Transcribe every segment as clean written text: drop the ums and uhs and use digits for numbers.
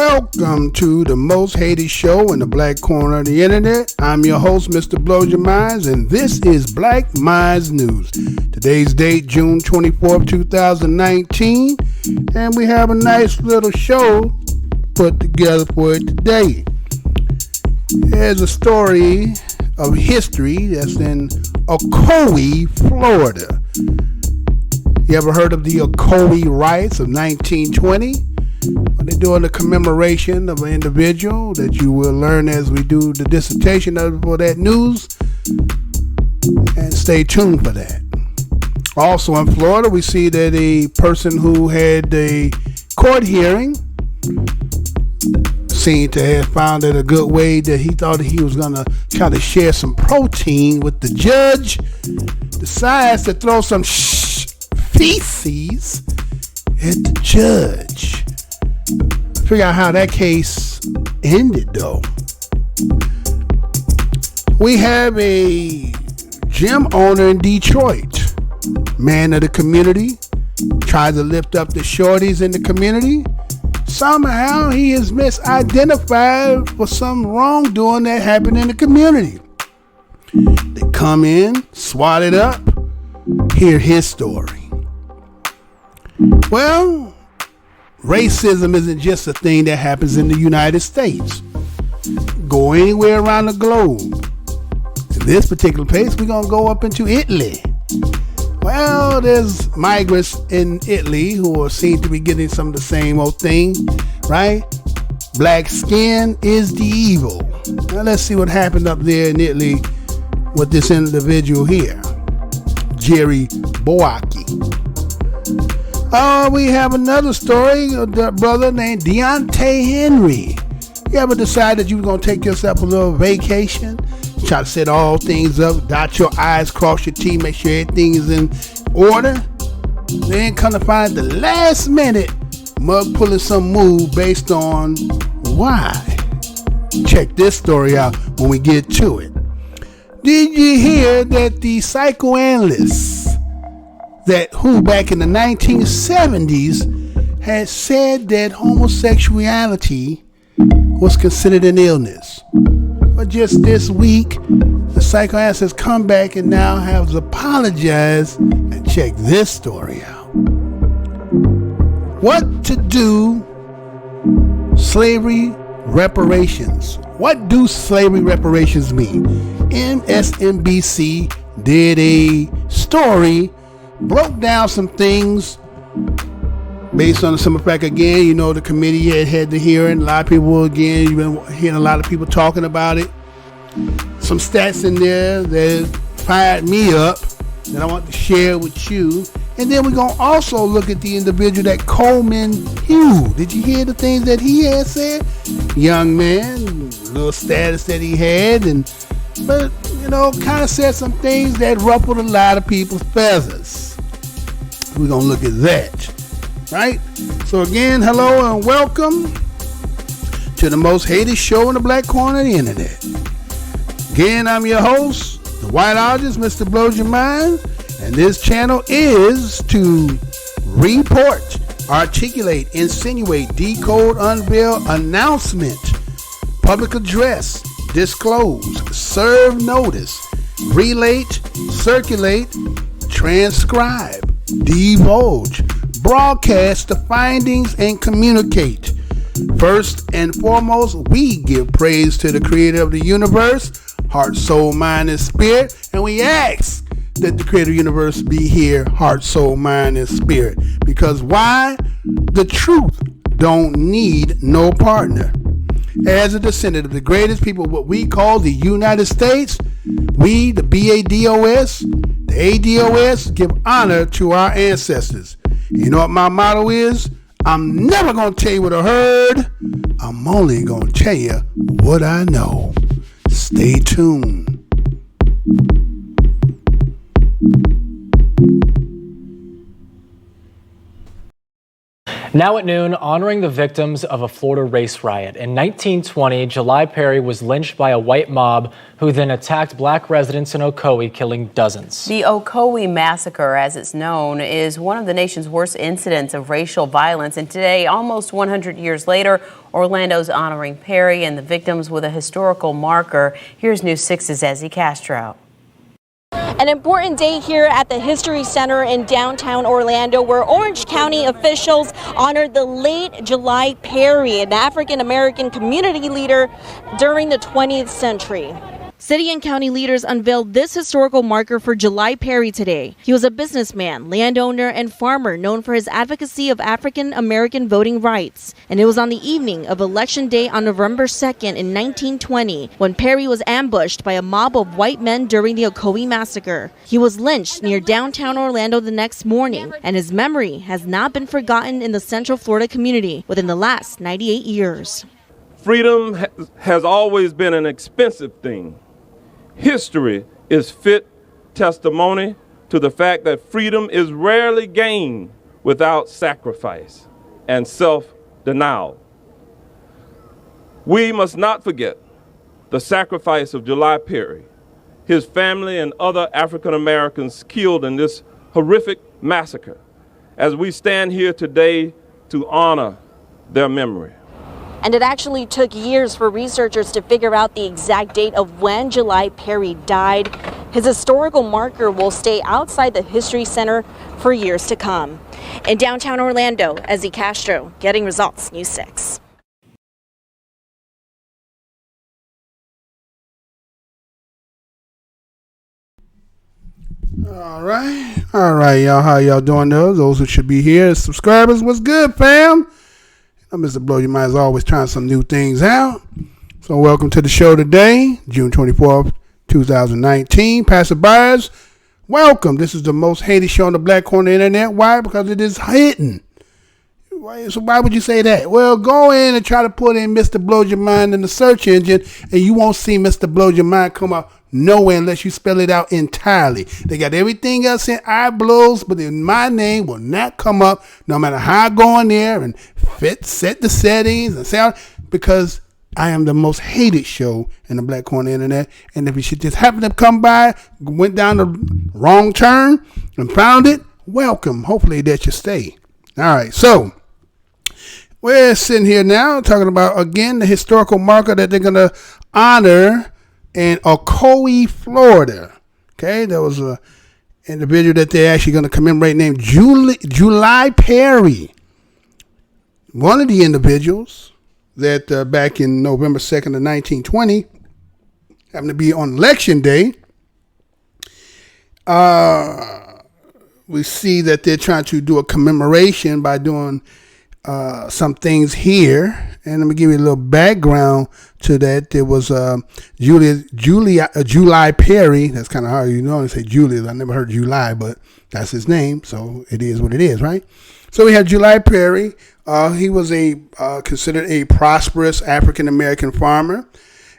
Welcome to the most hated show in the black corner of the internet. I'm your host, Mr. Blows Your Minds, and this is Black Minds News. Today's date, June 24th, 2019, and we have a nice little show put together for it today. Here's a story of history that's in Ocoee, Florida. You ever heard of the Ocoee Riots of 1920? Well, they're doing a commemoration of an individual that you will learn as we do the dissertation for that news. And stay tuned for that. Also in Florida, we see that a person who had a court hearing seemed to have found it a good way that he thought he was going to try to share some protein with the judge, decides to throw some feces at the judge. Figure out how that case ended, though. We have a gym owner in Detroit, man of the community, tries to lift up the shorties in the community. Somehow he is misidentified for some wrongdoing that happened in the community. They come in, swat it up, hear his story. Well, racism isn't just a thing that happens in the United States. Go anywhere around the globe. In this particular place, we're going to go up into Italy. Well, there's migrants in Italy who seem to be getting some of the same old thing, right? Black skin is the evil. Now let's see what happened up there in Italy with this individual here, Jerry BOAKE. We have another story of a brother named DEOANTAY Henry. You ever decide that you were going to take yourself a little vacation? Try to set all things up, dot your I's, cross your T, make sure everything is in order. Then come to find the last minute mug pulling some move based on why. Check this story out when we get to it. Did you hear that the psychoanalysts who back in the 1970s had said that homosexuality was considered an illness? But just this week, the psychoanalyst has come back and now has apologized. And check this story out. What to do? Slavery reparations. What do slavery reparations mean? MSNBC did a story, broke down some things based on the simple fact, again, you know, the committee had the hearing. A lot of people, again, you've been hearing a lot of people talking about it. Some stats in there that fired me up that I want to share with you. And then we're going to also look at the individual that Coleman Hugh. Did you hear the things that he had said? Young man, little status that he had. But, you know, kind of said some things that ruffled a lot of people's feathers. We're going to look at that. Right? So again, hello and welcome to the most hated show in the black corner of the internet. Again, I'm your host, the whiteologist, Mr. Blows Your Mind, and this channel is to report, articulate, insinuate, decode, unveil, announcement, public address, disclose, serve notice, relate, circulate, transcribe, divulge, broadcast the findings and communicate. First and foremost, we give praise to the creator of the universe, heart, soul, mind, and spirit, and we ask that the creator of the universe be here, heart, soul, mind, and spirit. Because why? The truth don't need no partner. As a descendant of the greatest people, what we call the United States, we, the BADOS, the ADOS, give honor to our ancestors. You know what my motto is? I'm never going to tell you what I heard. I'm only going to tell you what I know. Stay tuned. Now at noon, honoring the victims of a Florida race riot. In 1920, July Perry was lynched by a white mob who then attacked black residents in Ocoee, killing dozens. The Ocoee Massacre, as it's known, is one of the nation's worst incidents of racial violence. And today, almost 100 years later, Orlando's honoring Perry and the victims with a historical marker. Here's News 6's Ezzy Castro. An important day here at the History Center in downtown Orlando, where Orange County officials honored the late July Perry, an African-American community leader during the 20th century. City and county leaders unveiled this historical marker for July Perry today. He was a businessman, landowner, and farmer known for his advocacy of African-American voting rights. And it was on the evening of Election Day on November 2nd in 1920 when Perry was ambushed by a mob of white men during the Ocoee Massacre. He was lynched near downtown Orlando the next morning, and his memory has not been forgotten in the Central Florida community within the last 98 years. Freedom has always been an expensive thing. History is fit testimony to the fact that freedom is rarely gained without sacrifice and self-denial. We must not forget the sacrifice of July Perry, his family, and other African Americans killed in this horrific massacre, as we stand here today to honor their memory. And it actually took years for researchers to figure out the exact date of when July Perry died. His historical marker will stay outside the History Center for years to come. In downtown Orlando, Ezzy Castro, Getting Results, News 6. All right, y'all. How y'all doing? Those who should be here, subscribers, what's good, fam? I'm Mr. Blow Your Mind, is always trying some new things out. So welcome to the show today, June 24th, 2019. Passerbyers, welcome. This is the most hated show on the black corner of the internet. Why? Because it is hidden. So why would you say that? Well, go in and try to put in Mr. Blow Your Mind in the search engine, and you won't see Mr. Blow Your Mind come up nowhere unless you spell it out entirely. They got everything else in iBlows, but then my name will not come up no matter how I go in there and set the settings and sound, because I am the most hated show in the black corner of the internet. And if you should just happen to come by, went down the wrong turn and found it, welcome. Hopefully that you stay. All right, so we're sitting here now talking about, again, the historical marker that they're going to honor in Ocoee, Florida. Okay, there was a individual that they're actually going to commemorate named July Perry. One of the individuals that back in November 2nd of 1920 happened to be on Election Day. We see that they're trying to do a commemoration by doing some things here. And let me give you a little background to that. There was July Perry. That's kind of hard, to say Julius. I never heard July, but that's his name, so it is what it is, right? So we have July Perry. He was considered a prosperous African-American farmer,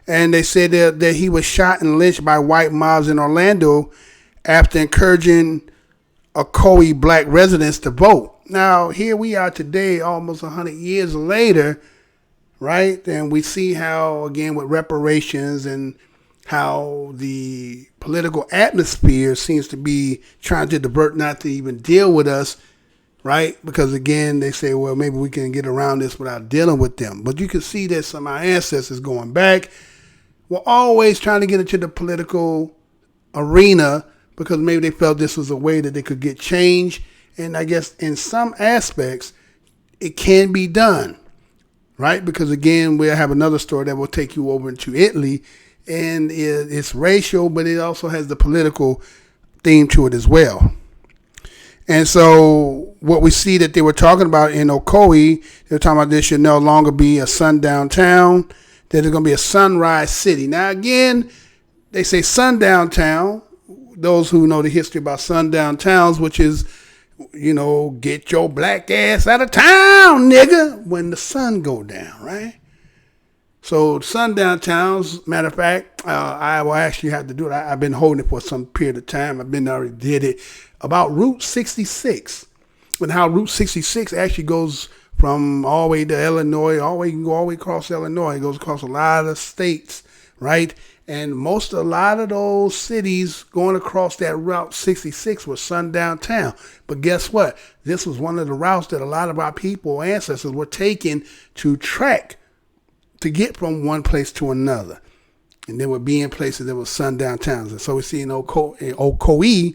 and they said that he was shot and lynched by white mobs in Orlando after encouraging Ocoee black residents to vote. Now, here we are today, almost 100 years later, right? And we see how, again, with reparations and how the political atmosphere seems to be trying to divert, not to even deal with us, right? Because, again, they say, well, maybe we can get around this without dealing with them. But you can see that some of our ancestors going back were always trying to get into the political arena because maybe they felt this was a way that they could get change. And I guess in some aspects, it can be done, right? Because, again, we'll have another story that will take you over into Italy. And it's racial, but it also has the political theme to it as well. And so what we see that they were talking about in Ocoee, they were talking about this should no longer be a sundown town, that it's going to be a sunrise city. Now, again, they say sundown town. Those who know the history about sundown towns, which is, get your black ass out of town, nigga, when the sun go down, right? So sundown towns, matter of fact, I will actually have to do it. I've been holding it for some period of time. Already did it about Route 66, and how Route 66 actually goes from all the way to Illinois, you can go all the way across Illinois. It goes across a lot of states, right? And a lot of those cities going across that Route 66 was sundown town. But guess what? This was one of the routes that a lot of our ancestors were taking to track to get from one place to another. And they would be in places that were sundown towns. And so we see in Ocoee,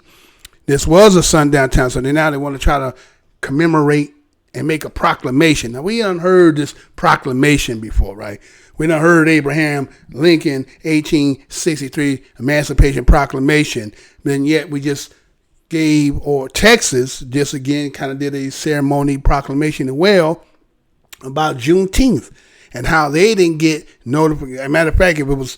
this was a sundown town. So now they want to try to commemorate and make a proclamation. Now, we done heard this proclamation before, right? We done heard Abraham Lincoln 1863 Emancipation Proclamation. Then yet we just Texas just again kind of did a ceremony proclamation as well about Juneteenth and how they didn't get notified. As a matter of fact, if it was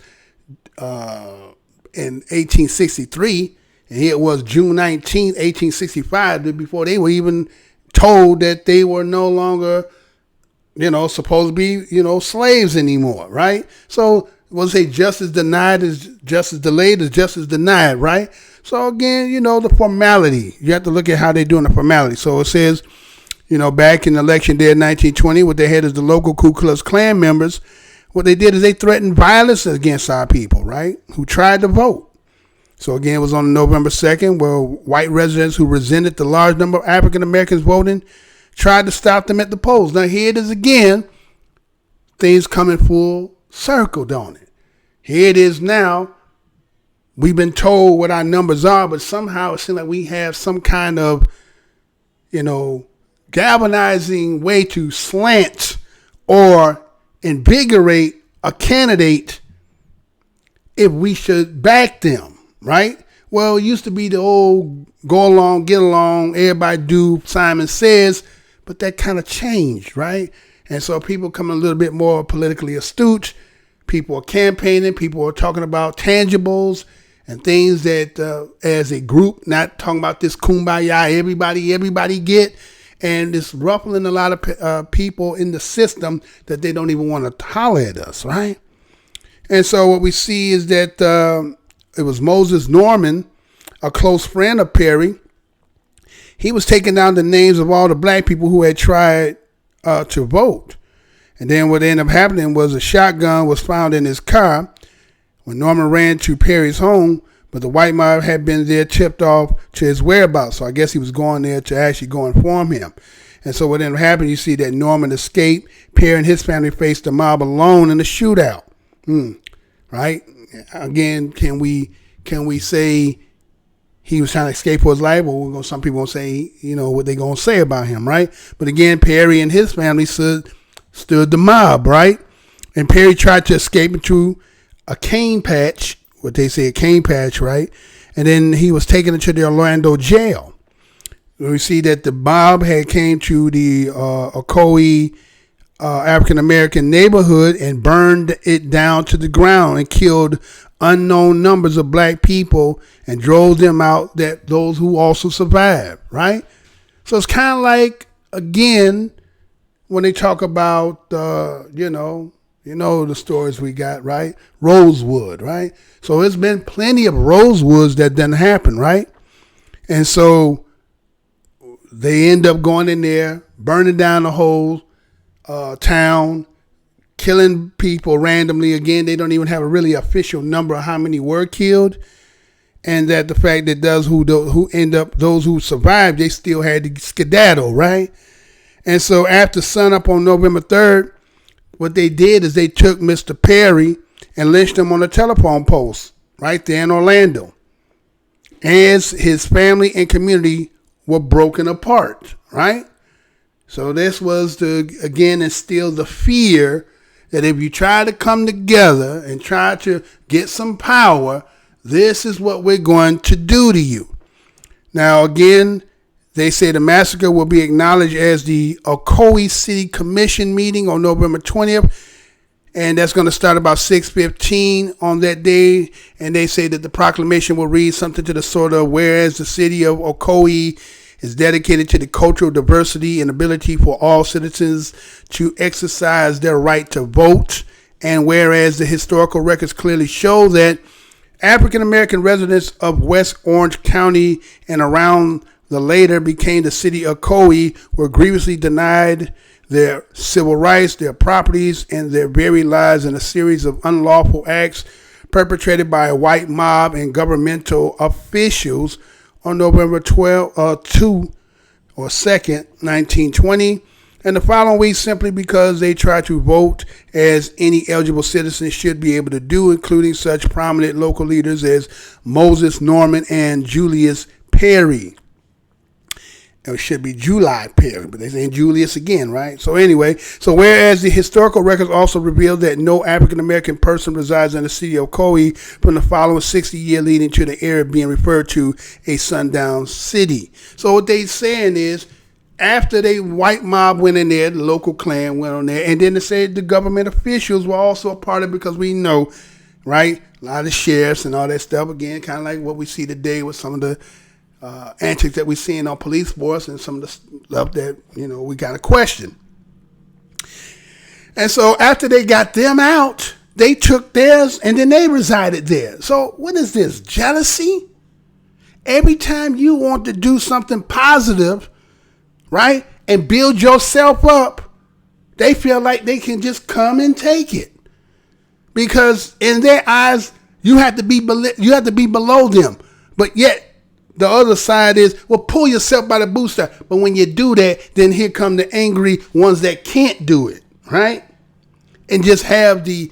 in 1863, and here it was June 19th, 1865, before they were even told that they were no longer, supposed to be, slaves anymore, right? So we'll say justice denied is justice delayed is justice denied, right? So again, the formality. You have to look at how they're doing the formality. So it says, back in election day of 1920, what they had is the local Ku Klux Klan members. What they did is they threatened violence against our people, right, who tried to vote. So again, it was on November 2nd where white residents who resented the large number of African Americans voting tried to stop them at the polls. Now here it is again, things coming full circle, don't it? Here it is now. We've been told what our numbers are, but somehow it seems like we have some kind of, galvanizing way to slant or invigorate a candidate if we should back them, right? Well, it used to be the old go along, get along, everybody do, Simon Says, but that kind of changed, right? And so people become a little bit more politically astute. People are campaigning. People are talking about tangibles and things that as a group, not talking about this kumbaya, everybody get. And it's ruffling a lot of people in the system that they don't even want to holler at us, right? And so what we see is that it was Moses Norman, a close friend of Perry. He was taking down the names of all the black people who had tried to vote. And then what ended up happening was a shotgun was found in his car when Norman ran to Perry's home, but the white mob had been there, tipped off to his whereabouts. So I guess he was going there to actually go inform him. And so what ended up happening, you see that Norman escaped. Perry and his family faced the mob alone in a shootout. Right? Again, can we say he was trying to escape for his life? Or some people will say, what they going to say about him, right? But again, Perry and his family stood the mob, right? And Perry tried to escape into a cane patch, what they say a cane patch, right? And then he was taken into the Orlando jail. We see that the mob had came to the Ocoee African-American neighborhood and burned it down to the ground and killed unknown numbers of black people and drove them out, that those who also survived, right? So it's kind of like, again, when they talk about, the stories we got, right? Rosewood, right? So it's been plenty of Rosewoods that didn't happen, right? And so they end up going in there, burning down the whole town, killing people randomly. Again, they don't even have a really official number of how many were killed. And that the fact that those who survived, they still had to skedaddle, right? And so after sunup on November 3rd, what they did is they took Mr. Perry and lynched him on a telephone post right there in Orlando, as his family and community were broken apart, right? So this was to, again, instill the fear that if you try to come together and try to get some power, this is what we're going to do to you. Now, again, they say the massacre will be acknowledged as the Ocoee City Commission meeting on November 20th. And that's going to start about 6:15 on that day. And they say that the proclamation will read something to the sort of, whereas the city of Ocoee is dedicated to the cultural diversity and ability for all citizens to exercise their right to vote. And whereas the historical records clearly show that African American residents of West Orange County and around the later became the city of Ocoee were grievously denied their civil rights, their properties, and their very lives in a series of unlawful acts perpetrated by a white mob and governmental officials on November 2nd, 1920, and the following week simply because they tried to vote as any eligible citizen should be able to do, including such prominent local leaders as Moses Norman and Julius Perry. It should be July Perry, but they're saying Julius again, right? So anyway, whereas the historical records also reveal that no African-American person resides in the city of Ocoee from the following 60 years leading to the area being referred to a sundown city. So what they're saying is, after the white mob went in there, the local Klan went on there, and then they said the government officials were also a part of it because we know, right, a lot of sheriffs and all that stuff, again, kind of like what we see today with some of the antics that we're seeing on police force and some of the stuff that, we got to question. And so after they got them out, they took theirs and then they resided there. So what is this, jealousy? Every time you want to do something positive, right, and build yourself up, they feel like they can just come and take it. Because in their eyes, you have to be below them. But yet, the other side is, well, pull yourself by the bootstrap. But when you do that, then here come the angry ones that can't do it, right? And just have the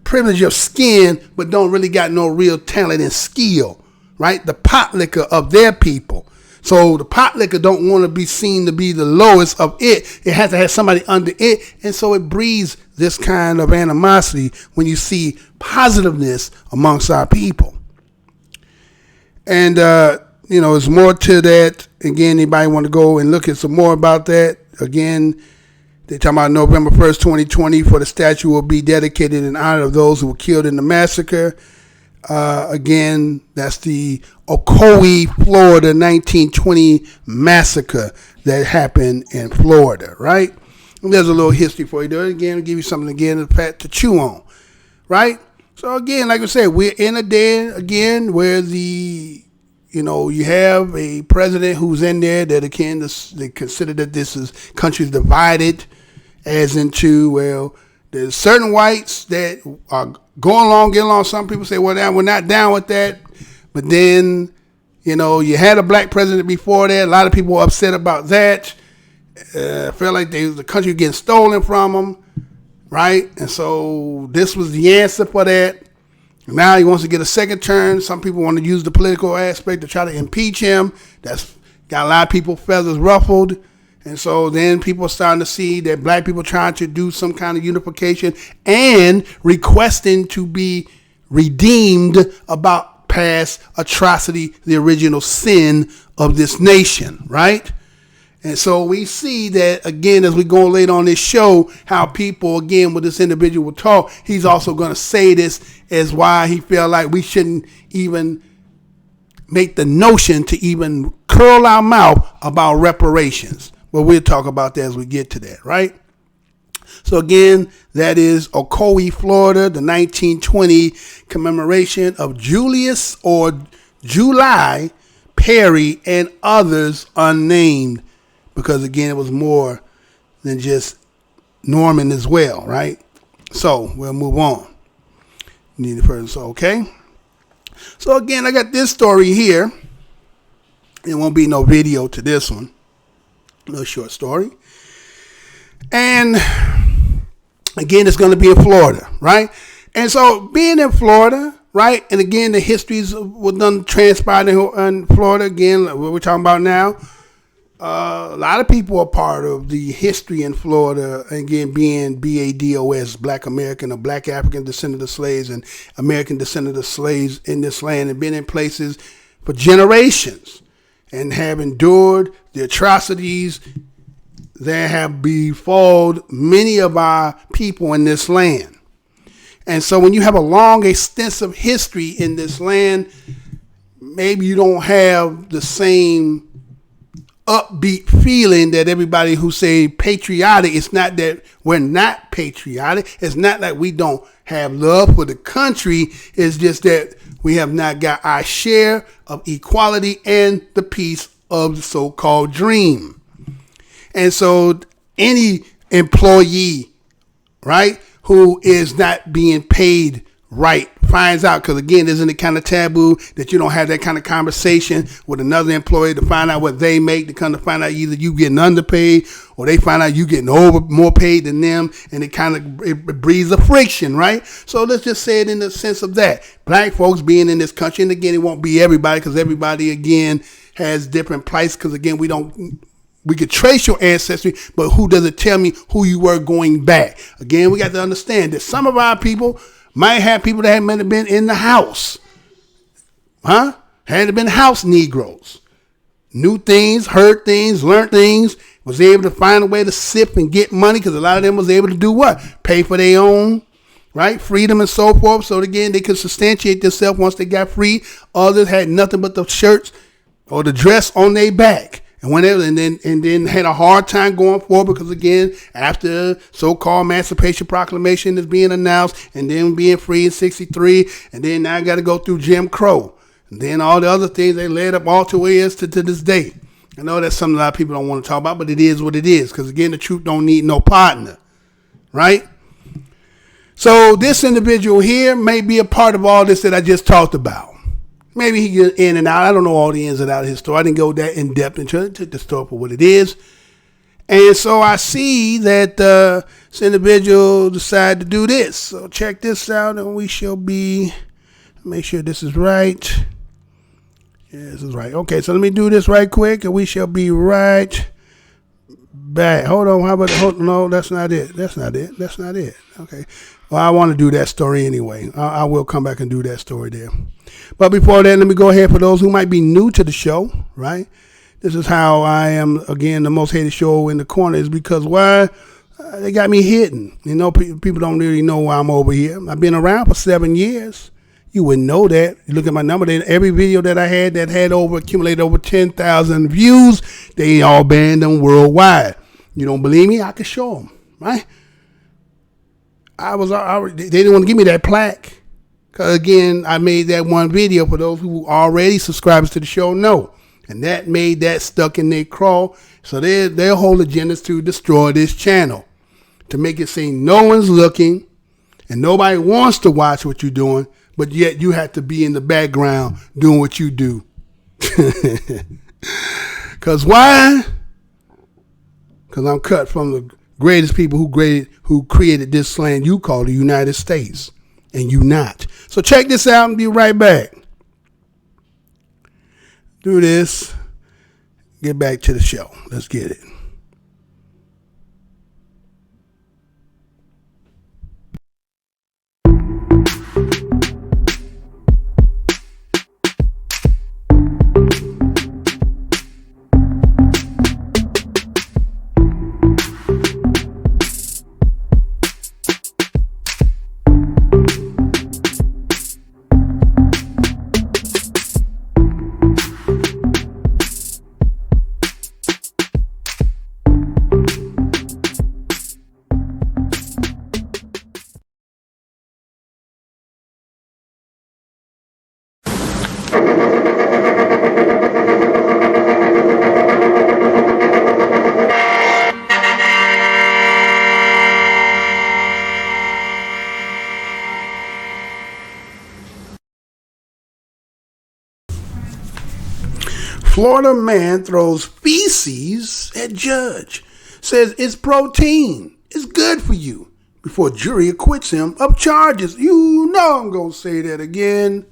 privilege of skin, but don't really got no real talent and skill, right? The pot liquor of their people. So the pot liquor don't want to be seen to be the lowest of it. It has to have somebody under it. And so it breeds this kind of animosity when you see positiveness amongst our people. And, there's more to that. Again, anybody want to go and look at some more about that? Again, they're talking about November 1st, 2020, for the statue will be dedicated in honor of those who were killed in the massacre. Again, that's the Ocoee, Florida, 1920 massacre that happened in Florida, right? And there's a little history for you there. Again, I'll give you something again to chew on, right? So again, like I said, we're in a day again where you have a president who's in there that again, they consider that this is countries divided as into, well, there's certain whites that are going along, getting along. Some people say, well, we're not down with that. But then, you had a black president before that. A lot of people were upset about that. Felt like the country was getting stolen from them, right? And so this was the answer for that. Now he wants to get a second term. Some people want to use the political aspect to try to impeach him. That's got a lot of people feathers ruffled. And so then people are starting to see that black people trying to do some kind of unification and requesting to be redeemed about past atrocity, the original sin of this nation, right? And so we see that, again, as we go later on this show, how people, again, with this individual will talk, he's also going to say this as why he felt like we shouldn't even make the notion to even curl our mouth about reparations. But we'll talk about that as we get to that, right? So again, that is Ocoee, Florida, the 1920 commemoration of Julius or July Perry and others unnamed. Because, again, it was more than just Norman as well, right? So, we'll move on. Need it first, okay? So, again, I got this story here. There won't be no video to this one. No short story. And, again, it's going to be in Florida, right? And so, being in Florida, right? And, again, the histories was done transpired in Florida. Again, what we're talking about now. A lot of people are part of the history in Florida, again, being BADOS, Black American or Black African descendant of slaves and American descendant of slaves in this land, and been in places for generations and have endured the atrocities that have befallen many of our people in this land. And so when you have a long, extensive history in this land, maybe you don't have the same upbeat feeling that everybody who say patriotic. It's not that we're not patriotic. It's not like we don't have love for the country. It's just that we have not got our share of equality and the piece of the so-called dream. And so and employee, right, who is not being paid right, finds out, because again, isn't it kind of taboo that you don't have that kind of conversation with another employee to find out what they make, to come to find out either you getting underpaid or they find out you getting more paid than them, and it breeds a friction, right? So let's just say it in the sense of that. Black folks being in this country, and again, it won't be everybody, because everybody, again, has different plights, because again, we could trace your ancestry, but who does it tell me who you were going back? Again, we got to understand that some of our people might have people that haven't been in the house. Had been house Negroes. Knew things, heard things, learned things, was able to find a way to sip and get money, because a lot of them was able to do what? Pay for their own, right? Freedom and so forth. So again, they could substantiate themselves once they got free. Others had nothing but the shirts or the dress on their back. And then had a hard time going forward, because again, after so-called Emancipation Proclamation is being announced, and then being free in 63, and then now I got to go through Jim Crow, and then all the other things they led up all to where it is to this day. I know that's something a lot of people don't want to talk about, but it is what it is, because again, the truth don't need no partner, right? So this individual here may be a part of all this that I just talked about. Maybe he get in and out. I don't know all the ins and outs of his story. I didn't go that in depth into it. I took the story for what it is. And so I see that this individual decided to do this. So check this out, and we shall be, make sure this is right. Yeah, this is right. Okay, so let me do this right quick, and we shall be right back. Hold on. How about, no, that's not it. That's not it. Okay. Well, I want to do that story anyway. I will come back and do that story there. But before that, let me go ahead, for those who might be new to the show, right? This is how I am, again, the most hated show in the corner, is because why? They got me hidden. You know, people don't really know why I'm over here. I've been around for 7 years. You wouldn't know that. You look at my number, then every video that I had that had accumulated over 10,000 views, they all banned them worldwide. You don't believe me? I can show them, right? They didn't want to give me that plaque. Because again, I made that one video for those who already subscribers to the show know. And that made that stuck in their craw. So their whole agenda is to destroy this channel. To make it seem no one's looking and nobody wants to watch what you're doing, but yet you have to be in the background doing what you do. Because why? Because I'm cut from the greatest people who created this land you call the United States. And you not. So check this out and be right back. Do this. Get back to the show. Let's get it. Florida man throws feces at judge. Says it's protein. It's good for you. Before jury acquits him of charges. You know I'm going to say that again.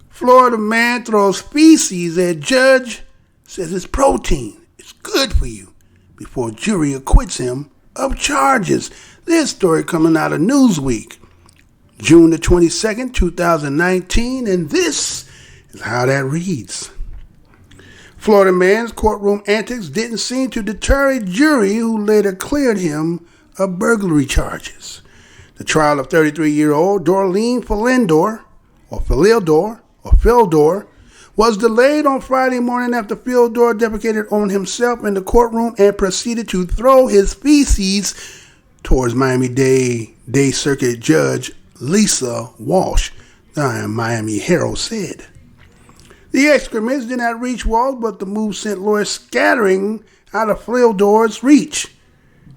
Florida man throws feces at judge. Says it's protein. It's good for you. Before jury acquits him of charges. This story coming out of Newsweek. June the 22nd, 2019. And this is how that reads. Florida man's courtroom antics didn't seem to deter a jury who later cleared him of burglary charges. The trial of 33-year-old Darlene Fildor was delayed on Friday morning after Fildor defecated on himself in the courtroom and proceeded to throw his feces towards Miami-Dade Circuit Judge Lisa Walsh, the Miami Herald said. The excrements did not reach Walsh, but the move sent lawyers scattering out of Fildor's reach.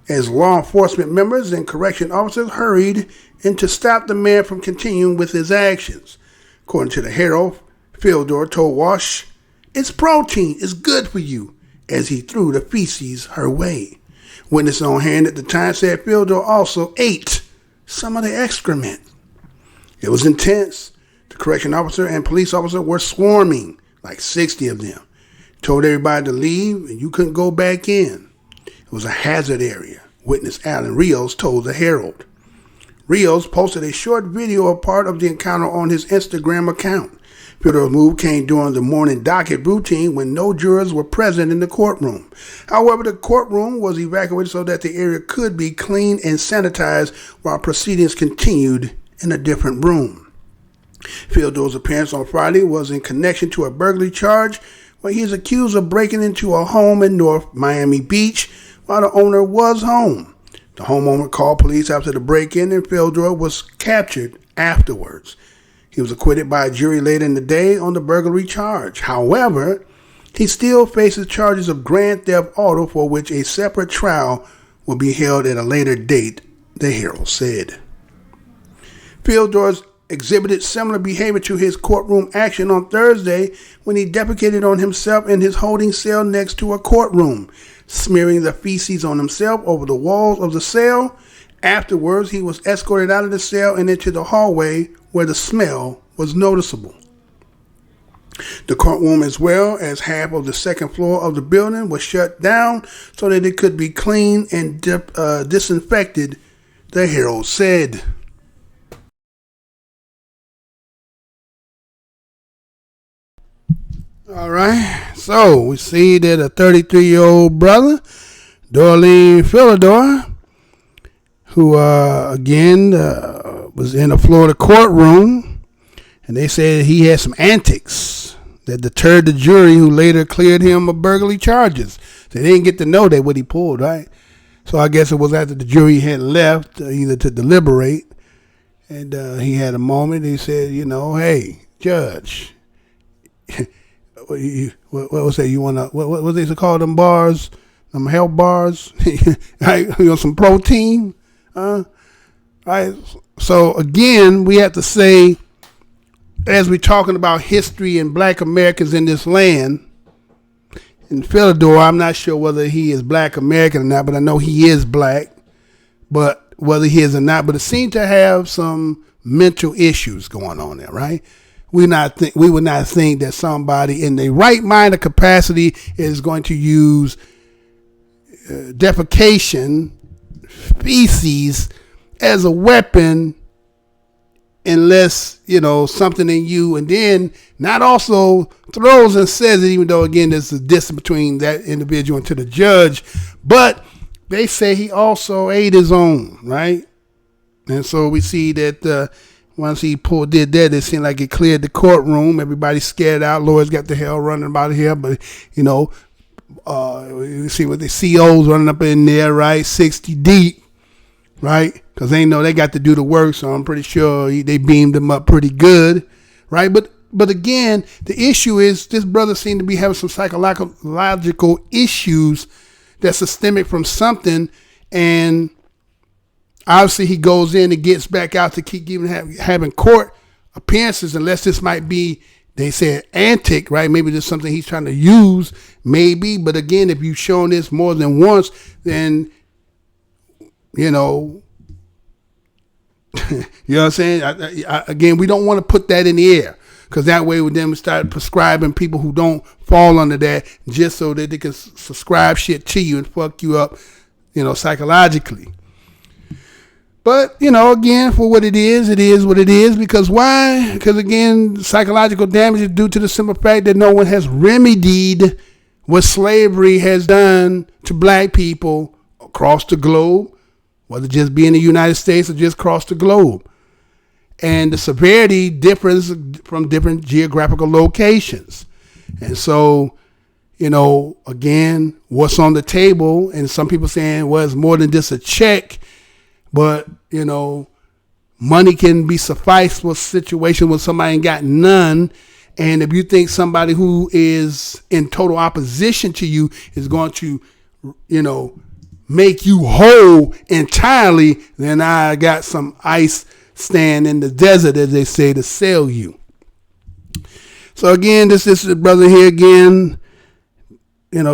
as law enforcement members and correction officers hurried in to stop the man from continuing with his actions. According to the Herald, Fyodor told Wash, "It's protein, it's good for you," as he threw the feces her way. Witnesses on hand at the time said Fyodor also ate some of the excrement. It was intense. The correction officer and police officer were swarming, like 60 of them. Told everybody to leave and you couldn't go back in. It was a hazard area, witness Alan Rios told the Herald. Rios posted a short video of part of the encounter on his Instagram account. Fyodor's move came during the morning docket routine when no jurors were present in the courtroom. However, the courtroom was evacuated so that the area could be cleaned and sanitized while proceedings continued in a different room. Fyodor's appearance on Friday was in connection to a burglary charge where he is accused of breaking into a home in North Miami Beach while the owner was home. The homeowner called police after the break-in and Fyodor was captured afterwards. He was acquitted by a jury later in the day on the burglary charge. However, he still faces charges of grand theft auto for which a separate trial will be held at a later date, the Herald said. Fyodor's exhibited similar behavior to his courtroom action on Thursday when he defecated on himself in his holding cell next to a courtroom, smearing the feces on himself over the walls of the cell. Afterwards, he was escorted out of the cell and into the hallway where the smell was noticeable. The courtroom, as well as half of the second floor of the building, was shut down so that it could be cleaned and disinfected, the Herald said. All right, so we see that a 33-year-old brother, Darrell Fyodor, who again was in a Florida courtroom, and they said he had some antics that deterred the jury, who later cleared him of burglary charges. They didn't get to know that what he pulled, right? So I guess it was after the jury had left, either to deliberate, and he had a moment. He said, "Hey, judge, what was that? You want to what they used to call them bars? Them health bars? Right? Some protein." Right. So again, we have to say, as we're talking about history and black Americans in this land, in Fyodor, I'm not sure whether he is black American or not, but I know he is black. But whether he is or not, but it seemed to have some mental issues going on there, right? We would not think that somebody in the right mind or capacity is going to use defecation, feces, as a weapon, unless something in you, and then not also throws and says it, even though again there's a distance between that individual and to the judge. But they say he also ate his own, right? And so we see that once he did that, it seemed like it cleared the courtroom. Everybody's scared out. Lawyers got the hell running about here, but you see what the COs running up in there, right? 60 deep, right? Because they know they got to do the work, so I'm pretty sure they beamed them up pretty good, right? But again, the issue is this brother seemed to be having some psychological issues that's systemic from something, and obviously he goes in and gets back out to keep having court appearances, unless this might be, they said, antic, right? Maybe there's something he's trying to use, maybe. But again, if you've shown this more than once, then, you know what I'm saying? Again, we don't want to put that in the air, because that way we then start prescribing people who don't fall under that just so that they can subscribe shit to you and fuck you up, psychologically. But, again, for what it is what it is. Because why? Because, again, psychological damage is due to the simple fact that no one has remedied what slavery has done to black people across the globe, whether just be in the United States or just across the globe. And the severity differs from different geographical locations. And so, again, what's on the table, and some people saying, well, it's more than just a check. But, money can be suffice for a situation where somebody ain't got none. And if you think somebody who is in total opposition to you is going to, make you whole entirely, then I got some ice stand in the desert, as they say, to sell you. So again, this is the brother here again,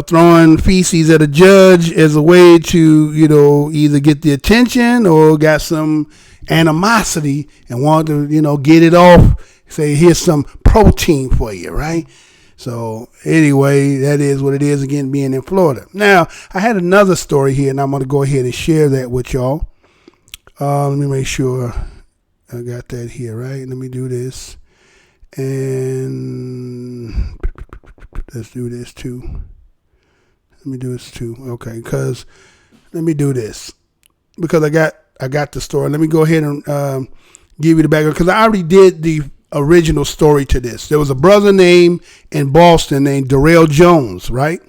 throwing feces at a judge as a way to, either get the attention or got some animosity and want to, get it off. Say, here's some protein for you, right? So anyway, that is what it is, again, being in Florida. Now, I had another story here, and I'm going to go ahead and share that with y'all. Let me make sure I got that here, right? Let me do this. And let's do this too. Let me do this too. Okay, because let me do this. Because I got the story. Let me go ahead and give you the background, because I already did the original story to this. There was a brother named in Boston named Darrell Jones, right?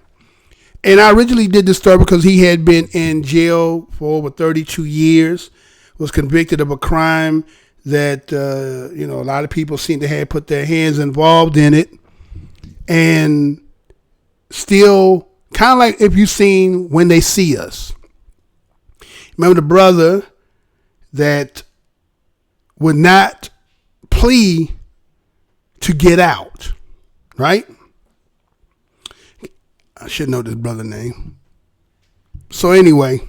And I originally did this story because he had been in jail for over 32 years, was convicted of a crime that, a lot of people seem to have put their hands involved in it. And still, kind of like if you've seen When They See Us. Remember the brother that would not plea to get out, right? I should know this brother's name. So anyway,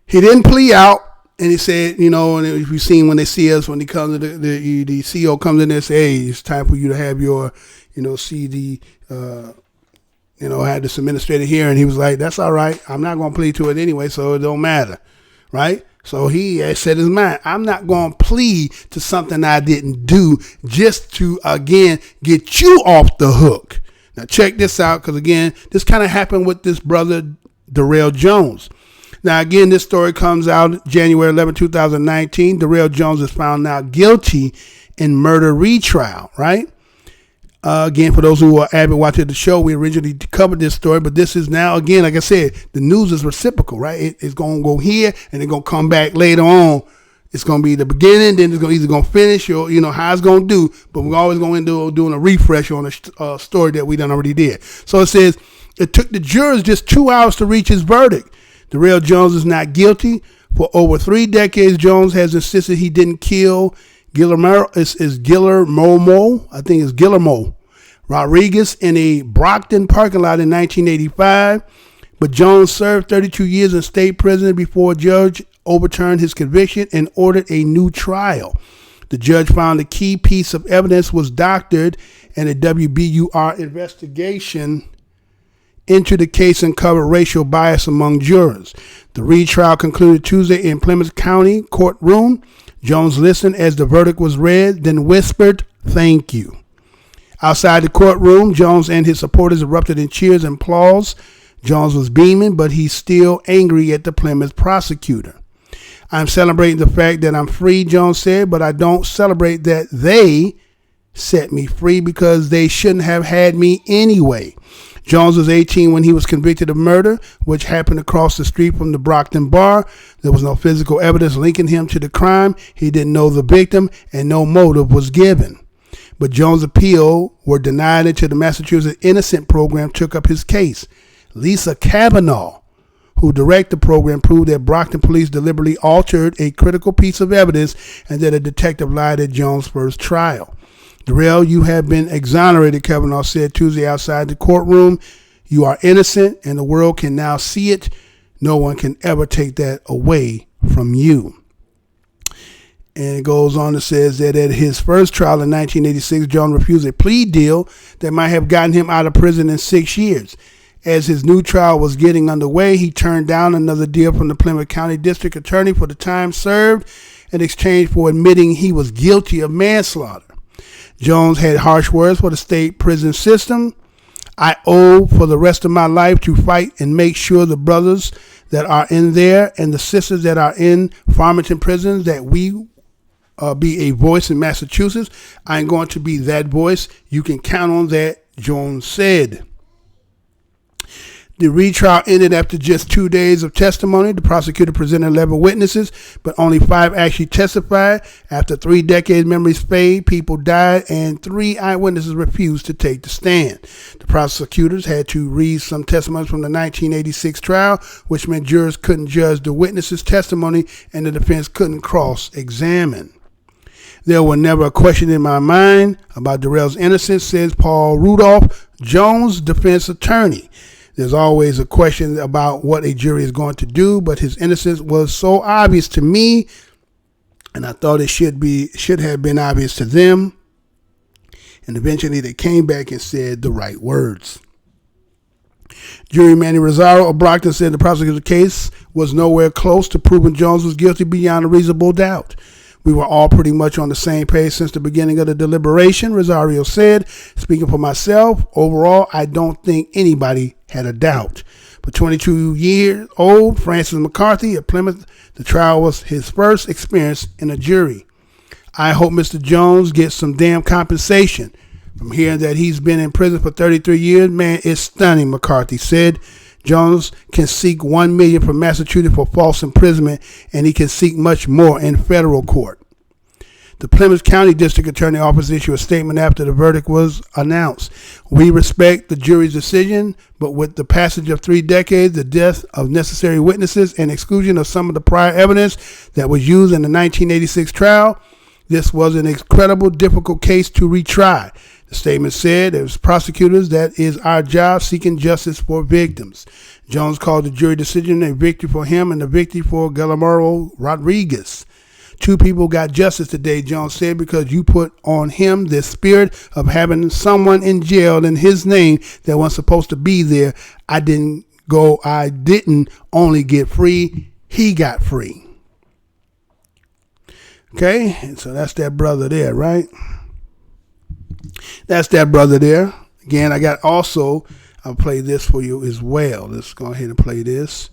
he didn't plea out, and he said, and if you've seen When They See Us, when he comes, the CEO comes in there and says, hey, it's time for you to have your, CD, had this administrator here, and he was like, that's all right. I'm not going to plead to it anyway, so it don't matter, right? So he said his mind, I'm not going to plead to something I didn't do just to, again, get you off the hook. Now, check this out, because, again, this kind of happened with this brother, Darrell Jones. Now, again, this story comes out January 11, 2019. Darrell Jones is found now guilty in murder retrial, right? Again, for those who are avid watchers of the show, we originally covered this story, but this is now, again, like I said, the news is reciprocal, right? It's going to go here, and it's going to come back later on. It's going to be the beginning, then it's either going to finish, or, how it's going to do, but we're always going to doing a refresh on a story that we done already did. So it says, it took the jurors just 2 hours to reach his verdict. Darrell Jones is not guilty. For over 3 decades, Jones has insisted he didn't kill Guillermo Rodriguez in a Brockton parking lot in 1985, but Jones served 32 years in state prison before a judge overturned his conviction and ordered a new trial. The judge found a key piece of evidence was doctored, and a WBUR investigation into the case uncovered racial bias among jurors. The retrial concluded Tuesday in Plymouth County courtroom. Jones listened as the verdict was read, then whispered, "Thank you." Outside the courtroom, Jones and his supporters erupted in cheers and applause. Jones was beaming, but he's still angry at the Plymouth prosecutor. "I'm celebrating the fact that I'm free," Jones said, "but I don't celebrate that they set me free because they shouldn't have had me anyway." Jones was 18 when he was convicted of murder, which happened across the street from the Brockton bar. There was no physical evidence linking him to the crime. He didn't know the victim, and no motive was given. But Jones' appeal were denied until the Massachusetts Innocent Program took up his case. Lisa Kavanaugh, who directed the program, proved that Brockton police deliberately altered a critical piece of evidence and that a detective lied at Jones' first trial. "Darrell, you have been exonerated," Kavanaugh said Tuesday outside the courtroom. "You are innocent, and the world can now see it. No one can ever take that away from you." And it goes on to says that at his first trial in 1986, Jones refused a plea deal that might have gotten him out of prison in 6 years. As his new trial was getting underway, he turned down another deal from the Plymouth County District Attorney for the time served in exchange for admitting he was guilty of manslaughter. Jones had harsh words for the state prison system. "I owe for the rest of my life to fight and make sure the brothers that are in there and the sisters that are in Farmington prisons that we be a voice in Massachusetts. I'm going to be that voice. You can count on that," Jones said. The retrial ended after just 2 days of testimony. The prosecutor presented 11 witnesses, but only 5 actually testified. After 3 decades, memories fade, people died, and 3 eyewitnesses refused to take the stand. The prosecutors had to read some testimonies from the 1986 trial, which meant jurors couldn't judge the witnesses' testimony and the defense couldn't cross-examine. There was never a question in my mind about Darrell's innocence, says Paul Rudolph, Jones' defense attorney. There's always a question about what a jury is going to do, but his innocence was so obvious to me, and I thought it should have been obvious to them. And eventually they came back and said the right words. Jury Manny Rosario of Brockton said the prosecutor's case was nowhere close to proving Jones was guilty beyond a reasonable doubt. We were all pretty much on the same page since the beginning of the deliberation, Rosario said. Speaking for myself, overall, I don't think anybody had a doubt. But 22-year-old Francis McCarthy at Plymouth, the trial was his first experience in a jury. I hope Mr. Jones gets some damn compensation. From hearing that he's been in prison for 33 years, man, it's stunning, McCarthy said. Jones can seek $1 million from Massachusetts for false imprisonment, and he can seek much more in federal court. The Plymouth County District Attorney Office issued a statement after the verdict was announced. We respect the jury's decision, but with the passage of 3 decades, the death of necessary witnesses, and exclusion of some of the prior evidence that was used in the 1986 trial, this was an incredible, difficult case to retry. The statement said, as prosecutors, that is our job, seeking justice for victims. Jones called the jury decision a victory for him and a victory for Guillermo Rodriguez. 2 people got justice today, Jones said, because you put on him the spirit of having someone in jail in his name that was supposed to be there. I didn't only get free, he got free. Okay, and so that's that brother there, right? That's that brother there. Again, I'll play this for you as well. Let's go ahead and play this.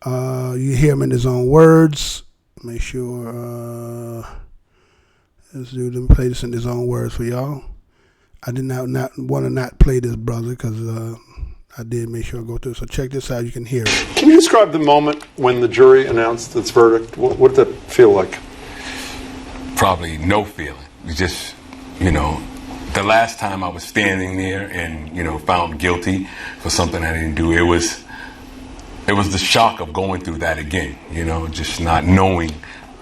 You hear him in his own words. Make sure, let's play this in his own words for y'all. I did not want to not play this brother because I did make sure I go through. So check this out. You can hear it. Can you describe the moment when the jury announced its verdict? What did that feel like? Probably no feeling. Just, the last time I was standing there and, found guilty for something I didn't do, it was the shock of going through that again, just not knowing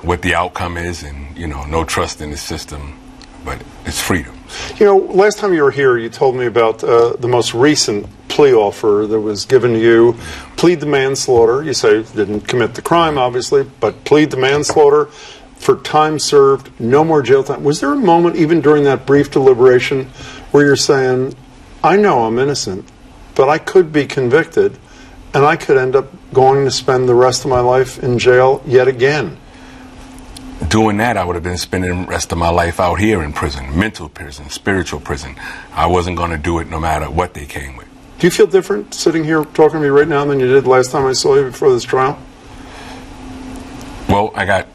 what the outcome is and, no trust in the system, but it's freedom. Last time you were here, you told me about the most recent plea offer that was given to you. Plead the manslaughter. You say you didn't commit the crime, obviously, but plead the manslaughter for time served, no more jail time. Was there a moment, even during that brief deliberation, where you're saying, I know I'm innocent, but I could be convicted, and I could end up going to spend the rest of my life in jail yet again? Doing that, I would have been spending the rest of my life out here in prison, mental prison, spiritual prison. I wasn't going to do it no matter what they came with. Do you feel different sitting here talking to me right now than you did last time I saw you before this trial? Well, I got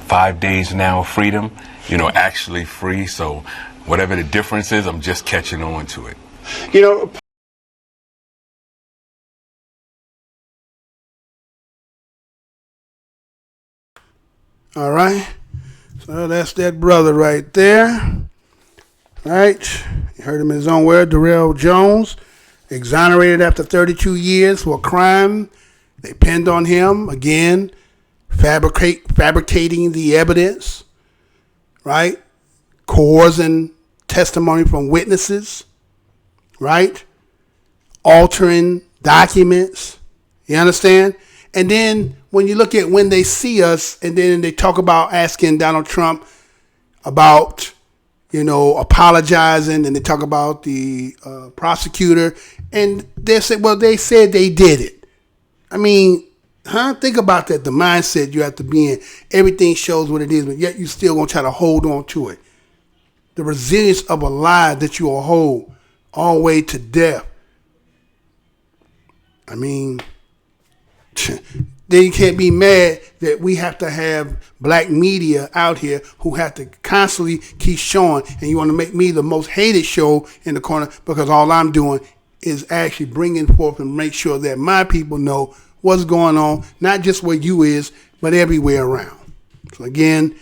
5 days now of freedom, actually free. So whatever the difference is, I'm just catching on to it. All right. So that's that brother right there. All right. You heard him in his own word. Darrell Jones, exonerated after 32 years for a crime they pinned on him. Again, fabricating the evidence, right? Coercing testimony from witnesses, right? Altering documents. You understand? And then when you look at when they see us and then they talk about asking Donald Trump about, apologizing, and they talk about the prosecutor, and they say, well, they said they did it. I mean, think about that, the mindset you have to be in. Everything shows what it is, but yet you still going to try to hold on to it. The resilience of a lie that you will hold all the way to death. I mean, then you can't be mad that we have to have black media out here who have to constantly keep showing, and you want to make me the most hated show in the corner because all I'm doing is actually bringing forth and make sure that my people know what's going on, not just where you is, but everywhere around. So again,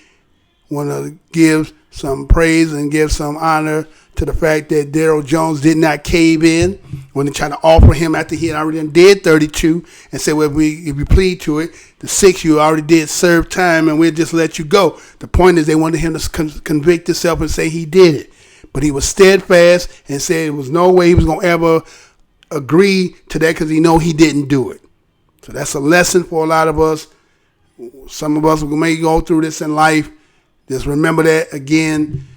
want to give some praise and give some honor to the fact that Darrell Jones did not cave in when they tried to offer him after he had already did 32 and said, well, if you plead to it, the 6 you already did serve time and we'll just let you go. The point is they wanted him to convict himself and say he did it. But he was steadfast and said there was no way he was going to ever agree to that because he know he didn't do it. So that's a lesson for a lot of us. Some of us may go through this in life. Just remember that again.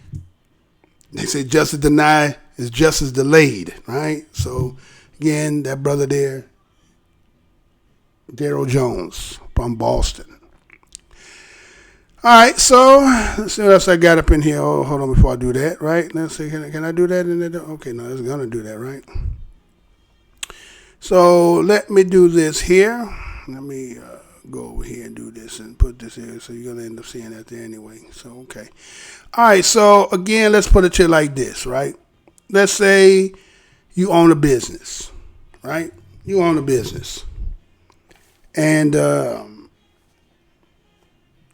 They say justice denied is justice delayed, right? So, again, that brother there, Darrell Jones from Boston. All right, so let's see what else I got up in here. Oh, hold on before I do that, right? Let's see, can I do that? Okay, no, it's going to do that, right? So let me do this here. Let me go over here and do this and put this here. So you're going to end up seeing that there anyway. So, okay. All right, so again, let's put it to you like this, right? Let's say you own a business, right? You own a business. And,